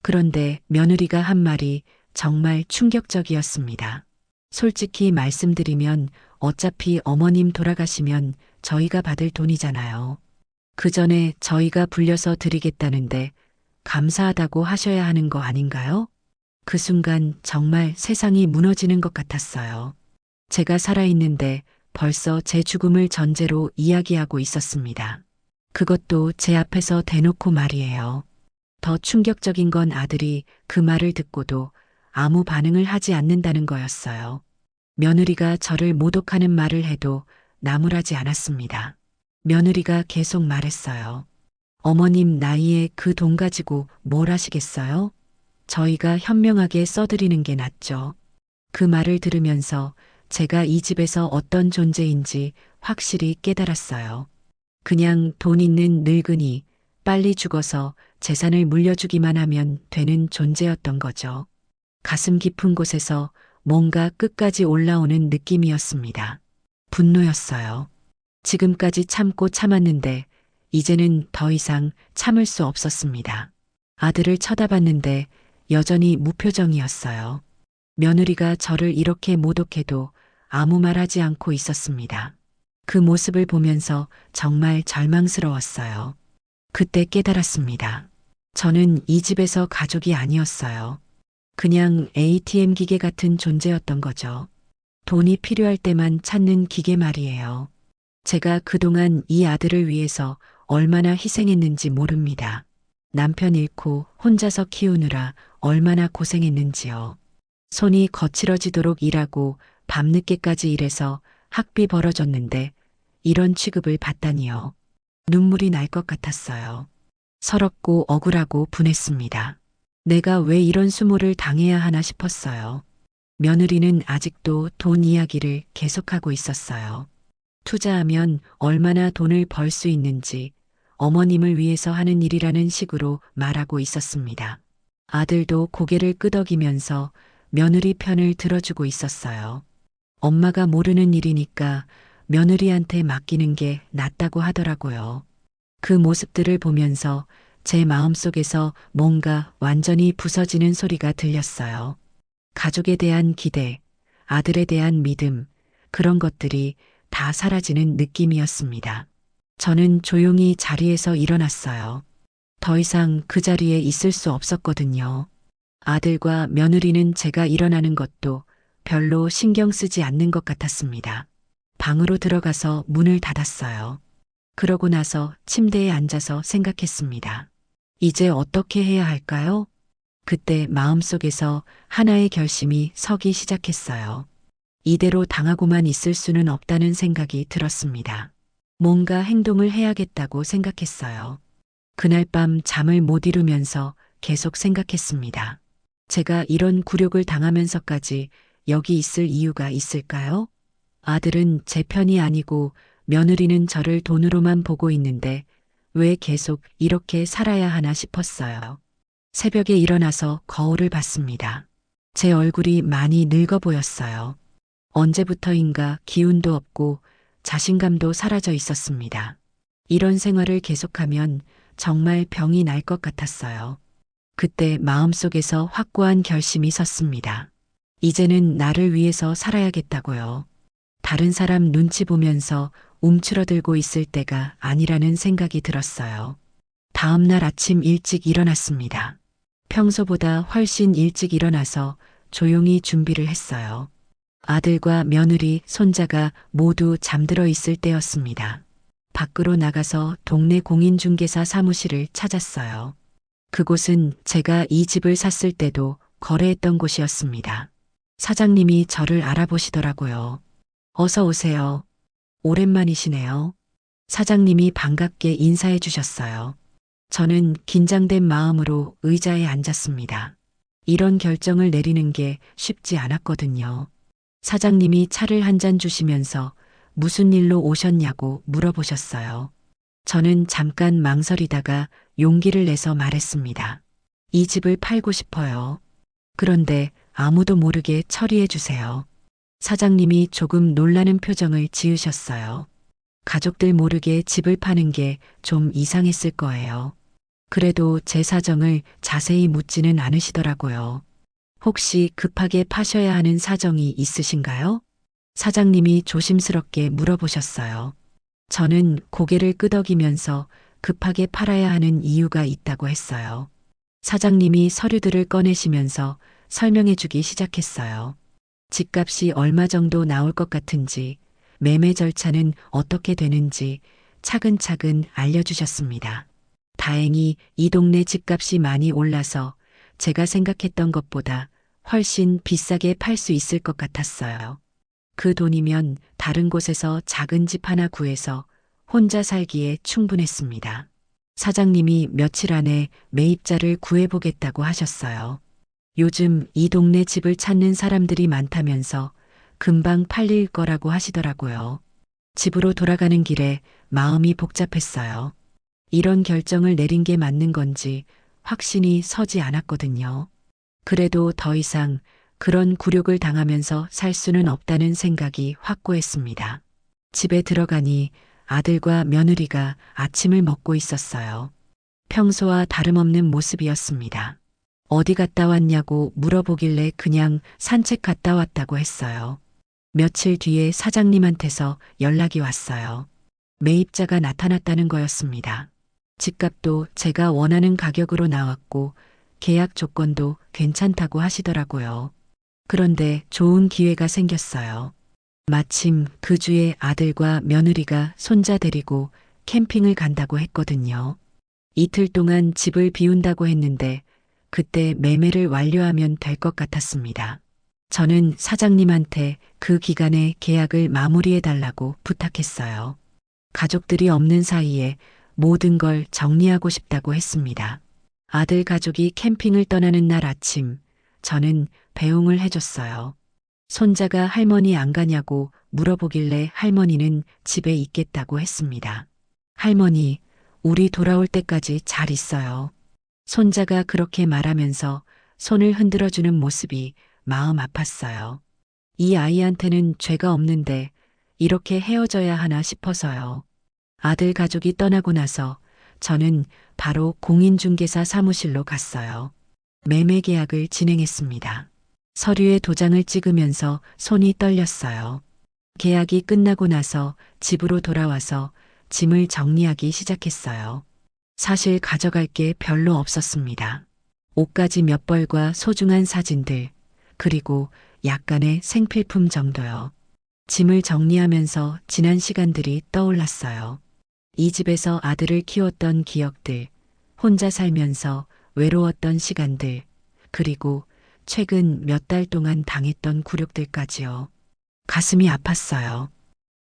Speaker 2: 그런데 며느리가 한 말이 정말 충격적이었습니다. 솔직히 말씀드리면 어차피 어머님 돌아가시면 저희가 받을 돈이잖아요. 그 전에 저희가 불려서 드리겠다는데 감사하다고 하셔야 하는 거 아닌가요? 그 순간 정말 세상이 무너지는 것 같았어요. 제가 살아있는데 벌써 제 죽음을 전제로 이야기하고 있었습니다. 그것도 제 앞에서 대놓고 말이에요. 더 충격적인 건 아들이 그 말을 듣고도 아무 반응을 하지 않는다는 거였어요. 며느리가 저를 모독하는 말을 해도 나무라지 않았습니다. 며느리가 계속 말했어요. 어머님 나이에 그 돈 가지고 뭘 하시겠어요? 저희가 현명하게 써드리는 게 낫죠. 그 말을 들으면서 제가 이 집에서 어떤 존재인지 확실히 깨달았어요. 그냥 돈 있는 늙은이, 빨리 죽어서 재산을 물려주기만 하면 되는 존재였던 거죠. 가슴 깊은 곳에서 뭔가 끝까지 올라오는 느낌이었습니다. 분노였어요. 지금까지 참고 참았는데 이제는 더 이상 참을 수 없었습니다. 아들을 쳐다봤는데 여전히 무표정이었어요. 며느리가 저를 이렇게 모독해도 아무 말 하지 않고 있었습니다. 그 모습을 보면서 정말 절망스러웠어요. 그때 깨달았습니다. 저는 이 집에서 가족이 아니었어요. 그냥 ATM 기계 같은 존재였던 거죠. 돈이 필요할 때만 찾는 기계 말이에요. 제가 그동안 이 아들을 위해서 얼마나 희생했는지 모릅니다. 남편 잃고 혼자서 키우느라 얼마나 고생했는지요. 손이 거칠어지도록 일하고 밤늦게까지 일해서 학비 벌어줬는데 이런 취급을 받다니요. 눈물이 날 것 같았어요. 서럽고 억울하고 분했습니다. 내가 왜 이런 수모를 당해야 하나 싶었어요. 며느리는 아직도 돈 이야기를 계속하고 있었어요. 투자하면 얼마나 돈을 벌 수 있는지 어머님을 위해서 하는 일이라는 식으로 말하고 있었습니다. 아들도 고개를 끄덕이면서 며느리 편을 들어주고 있었어요. 엄마가 모르는 일이니까 며느리한테 맡기는 게 낫다고 하더라고요. 그 모습들을 보면서 제 마음속에서 뭔가 완전히 부서지는 소리가 들렸어요. 가족에 대한 기대, 아들에 대한 믿음, 그런 것들이 다 사라지는 느낌이었습니다. 저는 조용히 자리에서 일어났어요. 더 이상 그 자리에 있을 수 없었거든요. 아들과 며느리는 제가 일어나는 것도 별로 신경 쓰지 않는 것 같았습니다. 방으로 들어가서 문을 닫았어요. 그러고 나서 침대에 앉아서 생각했습니다. 이제 어떻게 해야 할까요? 그때 마음속에서 하나의 결심이 서기 시작했어요. 이대로 당하고만 있을 수는 없다는 생각이 들었습니다. 뭔가 행동을 해야겠다고 생각했어요. 그날 밤 잠을 못 이루면서 계속 생각했습니다. 제가 이런 굴욕을 당하면서까지 여기 있을 이유가 있을까요? 아들은 제 편이 아니고 며느리는 저를 돈으로만 보고 있는데 왜 계속 이렇게 살아야 하나 싶었어요. 새벽에 일어나서 거울을 봤습니다. 제 얼굴이 많이 늙어 보였어요. 언제부터인가 기운도 없고 자신감도 사라져 있었습니다. 이런 생활을 계속하면 정말 병이 날 것 같았어요. 그때 마음속에서 확고한 결심이 섰습니다. 이제는 나를 위해서 살아야겠다고요. 다른 사람 눈치 보면서 움츠러들고 있을 때가 아니라는 생각이 들었어요. 다음 날 아침 일찍 일어났습니다. 평소보다 훨씬 일찍 일어나서 조용히 준비를 했어요. 아들과 며느리, 손자가 모두 잠들어 있을 때였습니다. 밖으로 나가서 동네 공인중개사 사무실을 찾았어요. 그곳은 제가 이 집을 샀을 때도 거래했던 곳이었습니다. 사장님이 저를 알아보시더라고요. 어서 오세요. 오랜만이시네요. 사장님이 반갑게 인사해 주셨어요. 저는 긴장된 마음으로 의자에 앉았습니다. 이런 결정을 내리는 게 쉽지 않았거든요. 사장님이 차를 한 잔 주시면서 무슨 일로 오셨냐고 물어보셨어요. 저는 잠깐 망설이다가 용기를 내서 말했습니다. 이 집을 팔고 싶어요. 그런데 아무도 모르게 처리해 주세요. 사장님이 조금 놀라는 표정을 지으셨어요. 가족들 모르게 집을 파는 게 좀 이상했을 거예요. 그래도 제 사정을 자세히 묻지는 않으시더라고요. 혹시 급하게 파셔야 하는 사정이 있으신가요? 사장님이 조심스럽게 물어보셨어요. 저는 고개를 끄덕이면서 급하게 팔아야 하는 이유가 있다고 했어요. 사장님이 서류들을 꺼내시면서 설명해 주기 시작했어요. 집값이 얼마 정도 나올 것 같은지, 매매 절차는 어떻게 되는지 차근차근 알려주셨습니다. 다행히 이 동네 집값이 많이 올라서 제가 생각했던 것보다 훨씬 비싸게 팔 수 있을 것 같았어요. 그 돈이면 다른 곳에서 작은 집 하나 구해서 혼자 살기에 충분했습니다. 사장님이 며칠 안에 매입자를 구해보겠다고 하셨어요. 요즘 이 동네 집을 찾는 사람들이 많다면서 금방 팔릴 거라고 하시더라고요. 집으로 돌아가는 길에 마음이 복잡했어요. 이런 결정을 내린 게 맞는 건지 확신이 서지 않았거든요. 그래도 더 이상 그런 굴욕을 당하면서 살 수는 없다는 생각이 확고했습니다. 집에 들어가니 아들과 며느리가 아침을 먹고 있었어요. 평소와 다름없는 모습이었습니다. 어디 갔다 왔냐고 물어보길래 그냥 산책 갔다 왔다고 했어요. 며칠 뒤에 사장님한테서 연락이 왔어요. 매입자가 나타났다는 거였습니다. 집값도 제가 원하는 가격으로 나왔고 계약 조건도 괜찮다고 하시더라고요. 그런데 좋은 기회가 생겼어요. 마침 그 주에 아들과 며느리가 손자 데리고 캠핑을 간다고 했거든요. 이틀 동안 집을 비운다고 했는데 그때 매매를 완료하면 될 것 같았습니다. 저는 사장님한테 그 기간에 계약을 마무리해 달라고 부탁했어요. 가족들이 없는 사이에 모든 걸 정리하고 싶다고 했습니다. 아들 가족이 캠핑을 떠나는 날 아침, 저는 배웅을 해줬어요. 손자가 할머니 안 가냐고 물어보길래 할머니는 집에 있겠다고 했습니다. 할머니, 우리 돌아올 때까지 잘 있어요. 손자가 그렇게 말하면서 손을 흔들어주는 모습이 마음 아팠어요. 이 아이한테는 죄가 없는데 이렇게 헤어져야 하나 싶어서요. 아들 가족이 떠나고 나서 저는 바로 공인중개사 사무실로 갔어요. 매매 계약을 진행했습니다. 서류에 도장을 찍으면서 손이 떨렸어요. 계약이 끝나고 나서 집으로 돌아와서 짐을 정리하기 시작했어요. 사실 가져갈 게 별로 없었습니다. 옷가지 몇 벌과 소중한 사진들, 그리고 약간의 생필품 정도요. 짐을 정리하면서 지난 시간들이 떠올랐어요. 이 집에서 아들을 키웠던 기억들, 혼자 살면서 외로웠던 시간들, 그리고 최근 몇 달 동안 당했던 굴욕들까지요. 가슴이 아팠어요.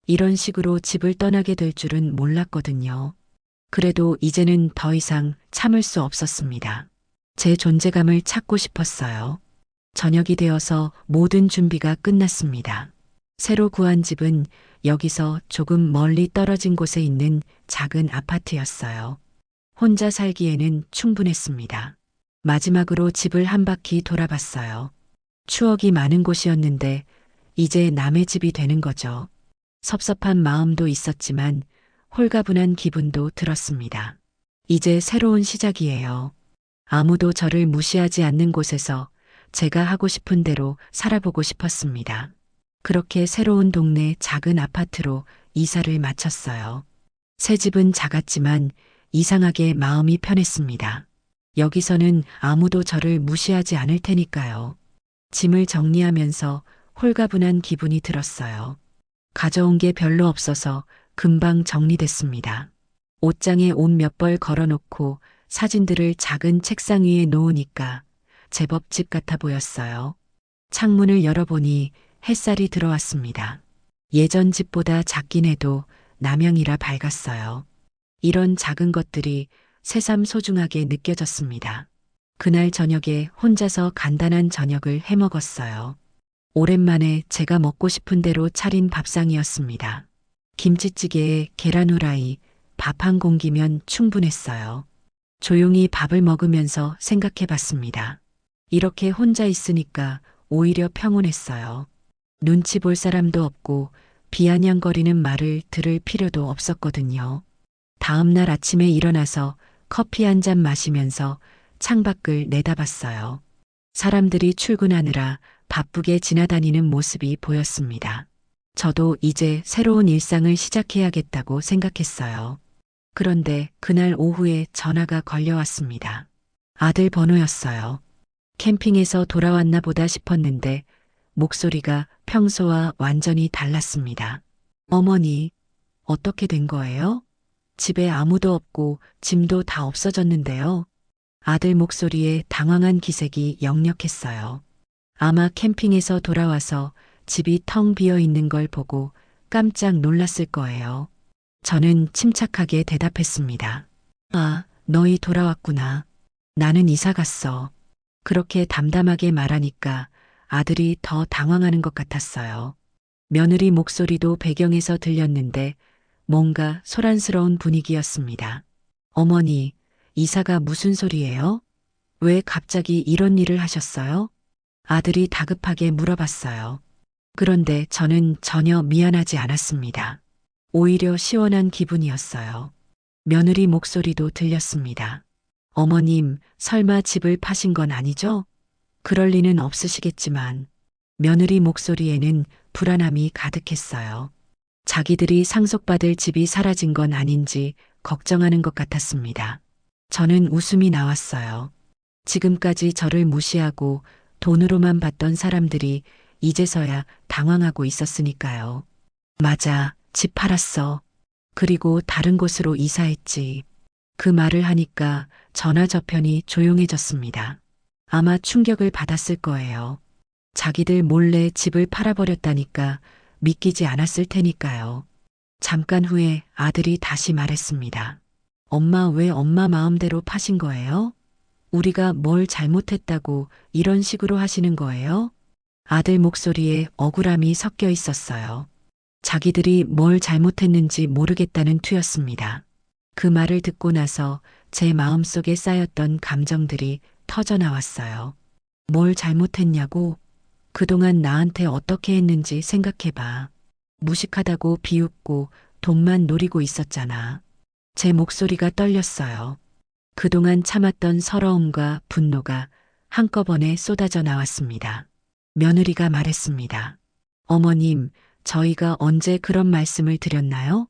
Speaker 2: 이런 식으로 집을 떠나게 될 줄은 몰랐거든요. 그래도 이제는 더 이상 참을 수 없었습니다. 제 존재감을 찾고 싶었어요. 저녁이 되어서 모든 준비가 끝났습니다. 새로 구한 집은 여기서 조금 멀리 떨어진 곳에 있는 작은 아파트였어요. 혼자 살기에는 충분했습니다. 마지막으로 집을 한 바퀴 돌아봤어요. 추억이 많은 곳이었는데 이제 남의 집이 되는 거죠. 섭섭한 마음도 있었지만 홀가분한 기분도 들었습니다. 이제 새로운 시작이에요. 아무도 저를 무시하지 않는 곳에서 제가 하고 싶은 대로 살아보고 싶었습니다. 그렇게 새로운 동네 작은 아파트로 이사를 마쳤어요. 새 집은 작았지만 이상하게 마음이 편했습니다. 여기서는 아무도 저를 무시하지 않을 테니까요. 짐을 정리하면서 홀가분한 기분이 들었어요. 가져온 게 별로 없어서 금방 정리됐습니다. 옷장에 옷 몇 벌 걸어놓고 사진들을 작은 책상 위에 놓으니까 제법 집 같아 보였어요. 창문을 열어보니 햇살이 들어왔습니다. 예전 집보다 작긴 해도 남향이라 밝았어요. 이런 작은 것들이 새삼 소중하게 느껴졌습니다. 그날 저녁에 혼자서 간단한 저녁을 해먹었어요. 오랜만에 제가 먹고 싶은 대로 차린 밥상이었습니다. 김치찌개에 계란 후라이, 밥 한 공기면 충분했어요. 조용히 밥을 먹으면서 생각해 봤습니다. 이렇게 혼자 있으니까 오히려 평온했어요. 눈치 볼 사람도 없고 비아냥거리는 말을 들을 필요도 없었거든요. 다음 날 아침에 일어나서 커피 한 잔 마시면서 창밖을 내다봤어요. 사람들이 출근하느라 바쁘게 지나다니는 모습이 보였습니다. 저도 이제 새로운 일상을 시작해야겠다고 생각했어요. 그런데 그날 오후에 전화가 걸려왔습니다. 아들 번호였어요. 캠핑에서 돌아왔나 보다 싶었는데 목소리가 평소와 완전히 달랐습니다. 어머니, 어떻게 된 거예요? 집에 아무도 없고 짐도 다 없어졌는데요. 아들 목소리에 당황한 기색이 역력했어요. 아마 캠핑에서 돌아와서 집이 텅 비어 있는 걸 보고 깜짝 놀랐을 거예요. 저는 침착하게 대답했습니다. 아, 너희 돌아왔구나. 나는 이사 갔어. 그렇게 담담하게 말하니까 아들이 더 당황하는 것 같았어요. 며느리 목소리도 배경에서 들렸는데 뭔가 소란스러운 분위기였습니다. 어머니, 이사가 무슨 소리예요? 왜 갑자기 이런 일을 하셨어요? 아들이 다급하게 물어봤어요. 그런데 저는 전혀 미안하지 않았습니다. 오히려 시원한 기분이었어요. 며느리 목소리도 들렸습니다. 어머님, 설마 집을 파신 건 아니죠? 그럴 리는 없으시겠지만 며느리 목소리에는 불안함이 가득했어요. 자기들이 상속받을 집이 사라진 건 아닌지 걱정하는 것 같았습니다. 저는 웃음이 나왔어요. 지금까지 저를 무시하고 돈으로만 봤던 사람들이 이제서야 당황하고 있었으니까요. 맞아, 집 팔았어. 그리고 다른 곳으로 이사했지. 그 말을 하니까 전화 저편이 조용해졌습니다. 아마 충격을 받았을 거예요. 자기들 몰래 집을 팔아버렸다니까 믿기지 않았을 테니까요. 잠깐 후에 아들이 다시 말했습니다. 엄마, 왜 엄마 마음대로 파신 거예요? 우리가 뭘 잘못했다고 이런 식으로 하시는 거예요? 아들 목소리에 억울함이 섞여 있었어요. 자기들이 뭘 잘못했는지 모르겠다는 투였습니다. 그 말을 듣고 나서 제 마음속에 쌓였던 감정들이 터져나왔어요. 뭘 잘못했냐고? 그동안 나한테 어떻게 했는지 생각해봐. 무식하다고 비웃고 돈만 노리고 있었잖아. 제 목소리가 떨렸어요. 그동안 참았던 서러움과 분노가 한꺼번에 쏟아져 나왔습니다. 며느리가 말했습니다. 어머님, 저희가 언제 그런 말씀을 드렸나요?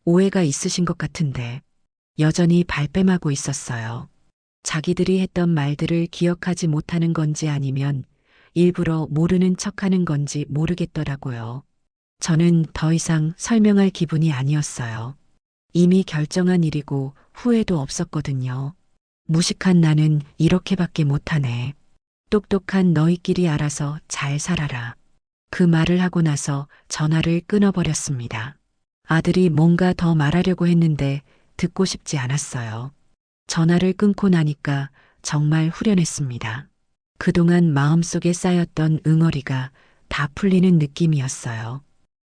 Speaker 2: 오해가 있으신 것 같은데 여전히 발뺌하고 있었어요. 자기들이 했던 말들을 기억하지 못하는 건지 아니면 일부러 모르는 척하는 건지 모르겠더라고요. 저는 더 이상 설명할 기분이 아니었어요. 이미 결정한 일이고 후회도 없었거든요. 무식한 나는 이렇게밖에 못하네. 똑똑한 너희끼리 알아서 잘 살아라. 그 말을 하고 나서 전화를 끊어버렸습니다. 아들이 뭔가 더 말하려고 했는데 듣고 싶지 않았어요. 전화를 끊고 나니까 정말 후련했습니다. 그동안 마음속에 쌓였던 응어리가 다 풀리는 느낌이었어요.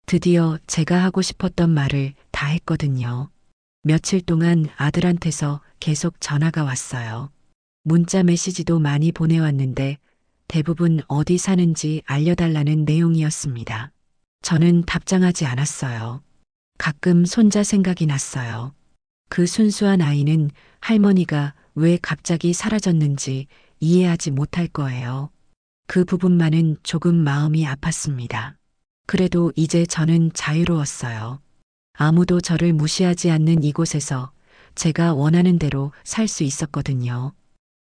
Speaker 2: 드디어 제가 하고 싶었던 말을 다 했거든요. 며칠 동안 아들한테서 계속 전화가 왔어요. 문자 메시지도 많이 보내왔는데 대부분 어디 사는지 알려달라는 내용이었습니다. 저는 답장하지 않았어요. 가끔 손자 생각이 났어요. 그 순수한 아이는 할머니가 왜 갑자기 사라졌는지 이해하지 못할 거예요. 그 부분만은 조금 마음이 아팠습니다. 그래도 이제 저는 자유로웠어요. 아무도 저를 무시하지 않는 이곳에서 제가 원하는 대로 살 수 있었거든요.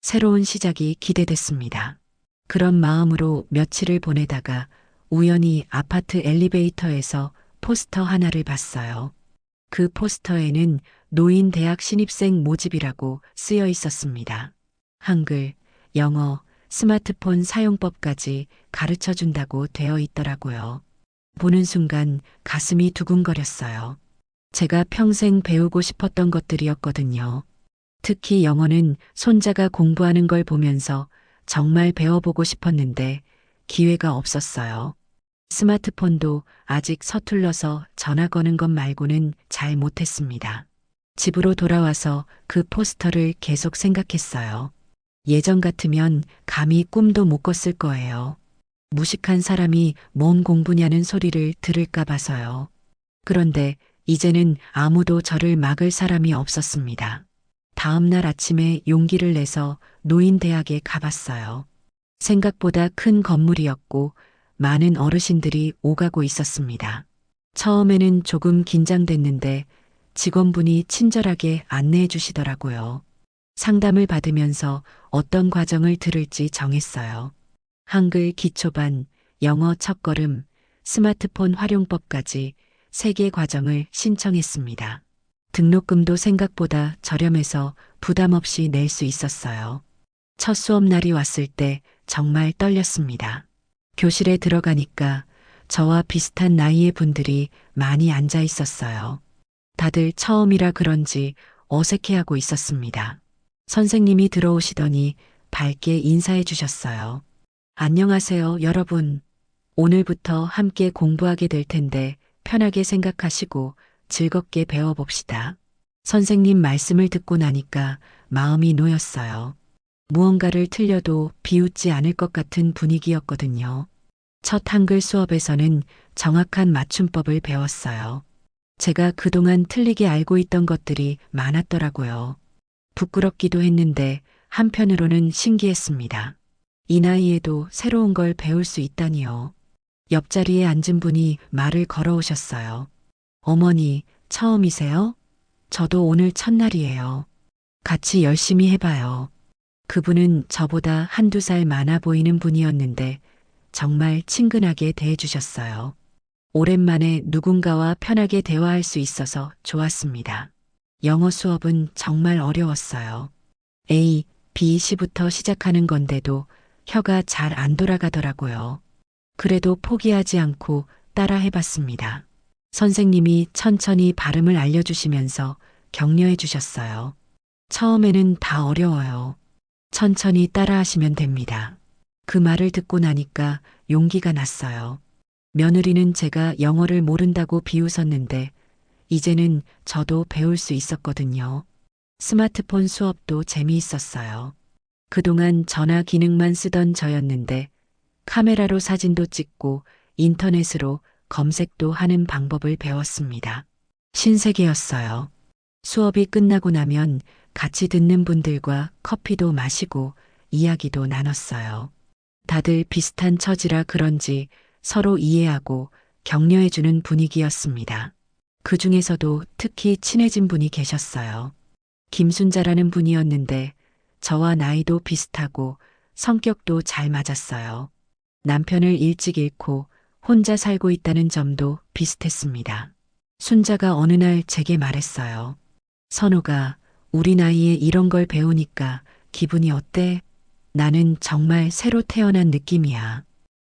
Speaker 2: 새로운 시작이 기대됐습니다. 그런 마음으로 며칠을 보내다가 우연히 아파트 엘리베이터에서 포스터 하나를 봤어요. 그 포스터에는 노인 대학 신입생 모집이라고 쓰여 있었습니다. 한글, 영어, 스마트폰 사용법까지 가르쳐 준다고 되어 있더라고요. 보는 순간 가슴이 두근거렸어요. 제가 평생 배우고 싶었던 것들이었거든요. 특히 영어는 손자가 공부하는 걸 보면서 정말 배워보고 싶었는데 기회가 없었어요. 스마트폰도 아직 서툴러서 전화 거는 것 말고는 잘 못했습니다. 집으로 돌아와서 그 포스터를 계속 생각했어요. 예전 같으면 감히 꿈도 못 꿨을 거예요. 무식한 사람이 뭔 공부냐는 소리를 들을까 봐서요. 그런데 이제는 아무도 저를 막을 사람이 없었습니다. 다음 날 아침에 용기를 내서 노인대학에 가봤어요. 생각보다 큰 건물이었고 많은 어르신들이 오가고 있었습니다. 처음에는 조금 긴장됐는데 직원분이 친절하게 안내해 주시더라고요. 상담을 받으면서 어떤 과정을 들을지 정했어요. 한글 기초반, 영어 첫걸음, 스마트폰 활용법까지 3개 과정을 신청했습니다. 등록금도 생각보다 저렴해서 부담 없이 낼 수 있었어요. 첫 수업 날이 왔을 때 정말 떨렸습니다. 교실에 들어가니까 저와 비슷한 나이의 분들이 많이 앉아 있었어요. 다들 처음이라 그런지 어색해하고 있었습니다. 선생님이 들어오시더니 밝게 인사해 주셨어요. 안녕하세요, 여러분. 오늘부터 함께 공부하게 될 텐데 편하게 생각하시고 즐겁게 배워봅시다. 선생님 말씀을 듣고 나니까 마음이 놓였어요. 무언가를 틀려도 비웃지 않을 것 같은 분위기였거든요. 첫 한글 수업에서는 정확한 맞춤법을 배웠어요. 제가 그동안 틀리게 알고 있던 것들이 많았더라고요. 부끄럽기도 했는데 한편으로는 신기했습니다. 이 나이에도 새로운 걸 배울 수 있다니요. 옆자리에 앉은 분이 말을 걸어오셨어요. 어머니, 처음이세요? 저도 오늘 첫날이에요. 같이 열심히 해봐요. 그분은 저보다 한두 살 많아 보이는 분이었는데 정말 친근하게 대해주셨어요. 오랜만에 누군가와 편하게 대화할 수 있어서 좋았습니다. 영어 수업은 정말 어려웠어요. A, B, C부터 시작하는 건데도 혀가 잘 안 돌아가더라고요. 그래도 포기하지 않고 따라 해봤습니다. 선생님이 천천히 발음을 알려주시면서 격려해 주셨어요. 처음에는 다 어려워요. 천천히 따라 하시면 됩니다. 그 말을 듣고 나니까 용기가 났어요. 며느리는 제가 영어를 모른다고 비웃었는데 이제는 저도 배울 수 있었거든요. 스마트폰 수업도 재미있었어요. 그동안 전화 기능만 쓰던 저였는데 카메라로 사진도 찍고 인터넷으로 검색도 하는 방법을 배웠습니다. 신세계였어요. 수업이 끝나고 나면 같이 듣는 분들과 커피도 마시고 이야기도 나눴어요. 다들 비슷한 처지라 그런지 서로 이해하고 격려해주는 분위기였습니다. 그 중에서도 특히 친해진 분이 계셨어요. 김순자라는 분이었는데 저와 나이도 비슷하고 성격도 잘 맞았어요. 남편을 일찍 잃고 혼자 살고 있다는 점도 비슷했습니다. 순자가 어느 날 제게 말했어요. 선우가 우리 나이에 이런 걸 배우니까 기분이 어때? 나는 정말 새로 태어난 느낌이야.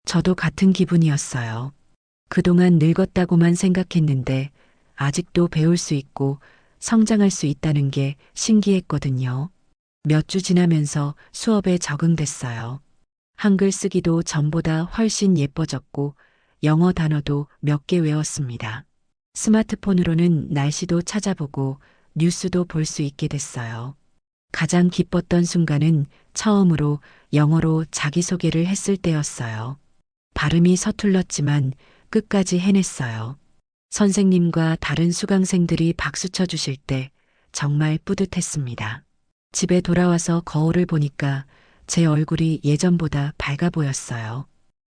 Speaker 2: 저도 같은 기분이었어요. 그동안 늙었다고만 생각했는데 아직도 배울 수 있고 성장할 수 있다는 게 신기했거든요. 몇 주 지나면서 수업에 적응됐어요. 한글 쓰기도 전보다 훨씬 예뻐졌고 영어 단어도 몇 개 외웠습니다. 스마트폰으로는 날씨도 찾아보고 뉴스도 볼 수 있게 됐어요. 가장 기뻤던 순간은 처음으로 영어로 자기소개를 했을 때였어요. 발음이 서툴렀지만 끝까지 해냈어요. 선생님과 다른 수강생들이 박수 쳐주실 때 정말 뿌듯했습니다. 집에 돌아와서 거울을 보니까 제 얼굴이 예전보다 밝아 보였어요.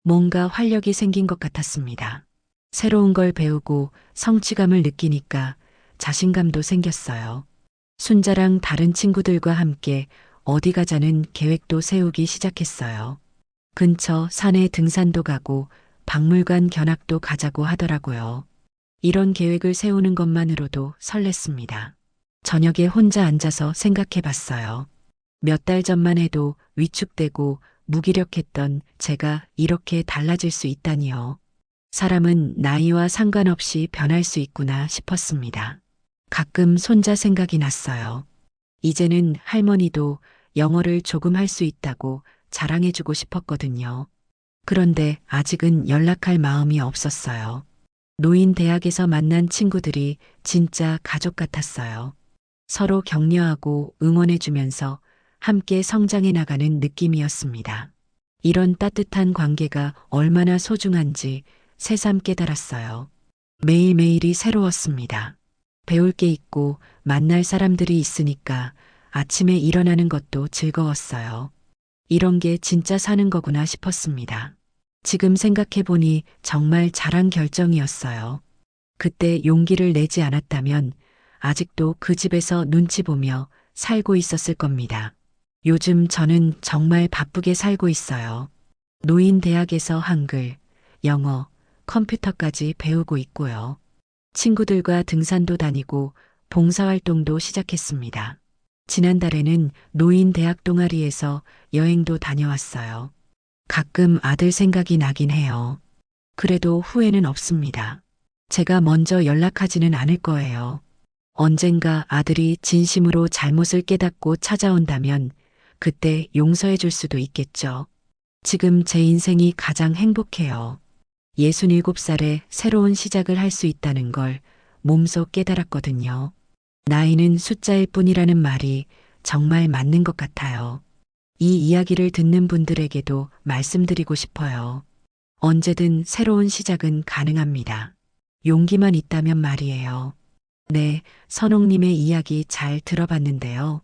Speaker 2: 뭔가 활력이 생긴 것 같았습니다. 새로운 걸 배우고 성취감을 느끼니까 자신감도 생겼어요. 순자랑 다른 친구들과 함께 어디 가자는 계획도 세우기 시작했어요. 근처 산에 등산도 가고 박물관 견학도 가자고 하더라고요. 이런 계획을 세우는 것만으로도 설렜습니다. 저녁에 혼자 앉아서 생각해 봤어요. 몇 달 전만 해도 위축되고 무기력했던 제가 이렇게 달라질 수 있다니요. 사람은 나이와 상관없이 변할 수 있구나 싶었습니다. 가끔 손자 생각이 났어요. 이제는 할머니도 영어를 조금 할 수 있다고 자랑해주고 싶었거든요. 그런데 아직은 연락할 마음이 없었어요. 노인 대학에서 만난 친구들이 진짜 가족 같았어요. 서로 격려하고 응원해주면서 함께 성장해 나가는 느낌이었습니다. 이런 따뜻한 관계가 얼마나 소중한지 새삼 깨달았어요. 매일매일이 새로웠습니다. 배울 게 있고 만날 사람들이 있으니까 아침에 일어나는 것도 즐거웠어요. 이런 게 진짜 사는 거구나 싶었습니다. 지금 생각해보니 정말 잘한 결정이었어요. 그때 용기를 내지 않았다면 아직도 그 집에서 눈치 보며 살고 있었을 겁니다. 요즘 저는 정말 바쁘게 살고 있어요. 노인 대학에서 한글, 영어, 컴퓨터까지 배우고 있고요. 친구들과 등산도 다니고 봉사활동도 시작했습니다. 지난달에는 노인 대학 동아리에서 여행도 다녀왔어요. 가끔 아들 생각이 나긴 해요. 그래도 후회는 없습니다. 제가 먼저 연락하지는 않을 거예요. 언젠가 아들이 진심으로 잘못을 깨닫고 찾아온다면 그때 용서해 줄 수도 있겠죠. 지금 제 인생이 가장 행복해요. 67살에 새로운 시작을 할 수 있다는 걸 몸소 깨달았거든요. 나이는 숫자일 뿐이라는 말이 정말 맞는 것 같아요. 이 이야기를 듣는 분들에게도 말씀드리고 싶어요. 언제든 새로운 시작은 가능합니다. 용기만 있다면 말이에요. 네, 선옥님의 이야기 잘 들어봤는데요.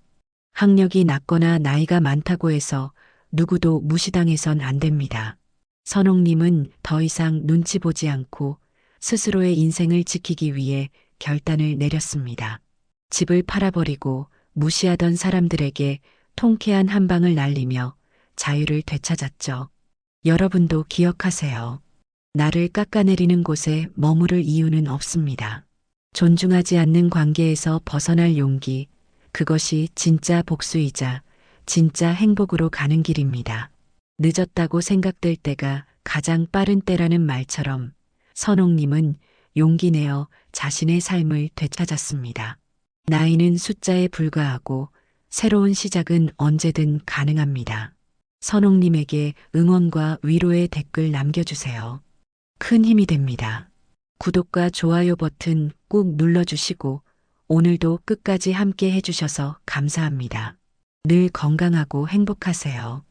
Speaker 2: 학력이 낮거나 나이가 많다고 해서 누구도 무시당해선 안 됩니다. 선옥님은 더 이상 눈치 보지 않고 스스로의 인생을 지키기 위해 결단을 내렸습니다. 집을 팔아버리고 무시하던 사람들에게 통쾌한 한 방을 날리며 자유를 되찾았죠. 여러분도 기억하세요. 나를 깎아내리는 곳에 머무를 이유는 없습니다. 존중하지 않는 관계에서 벗어날 용기, 그것이 진짜 복수이자 진짜 행복으로 가는 길입니다. 늦었다고 생각될 때가 가장 빠른 때라는 말처럼 선옥님은 용기 내어 자신의 삶을 되찾았습니다. 나이는 숫자에 불과하고 새로운 시작은 언제든 가능합니다. 선옥님에게 응원과 위로의 댓글 남겨주세요. 큰 힘이 됩니다. 구독과 좋아요 버튼 꾹 눌러주시고 오늘도 끝까지 함께 해주셔서 감사합니다. 늘 건강하고 행복하세요.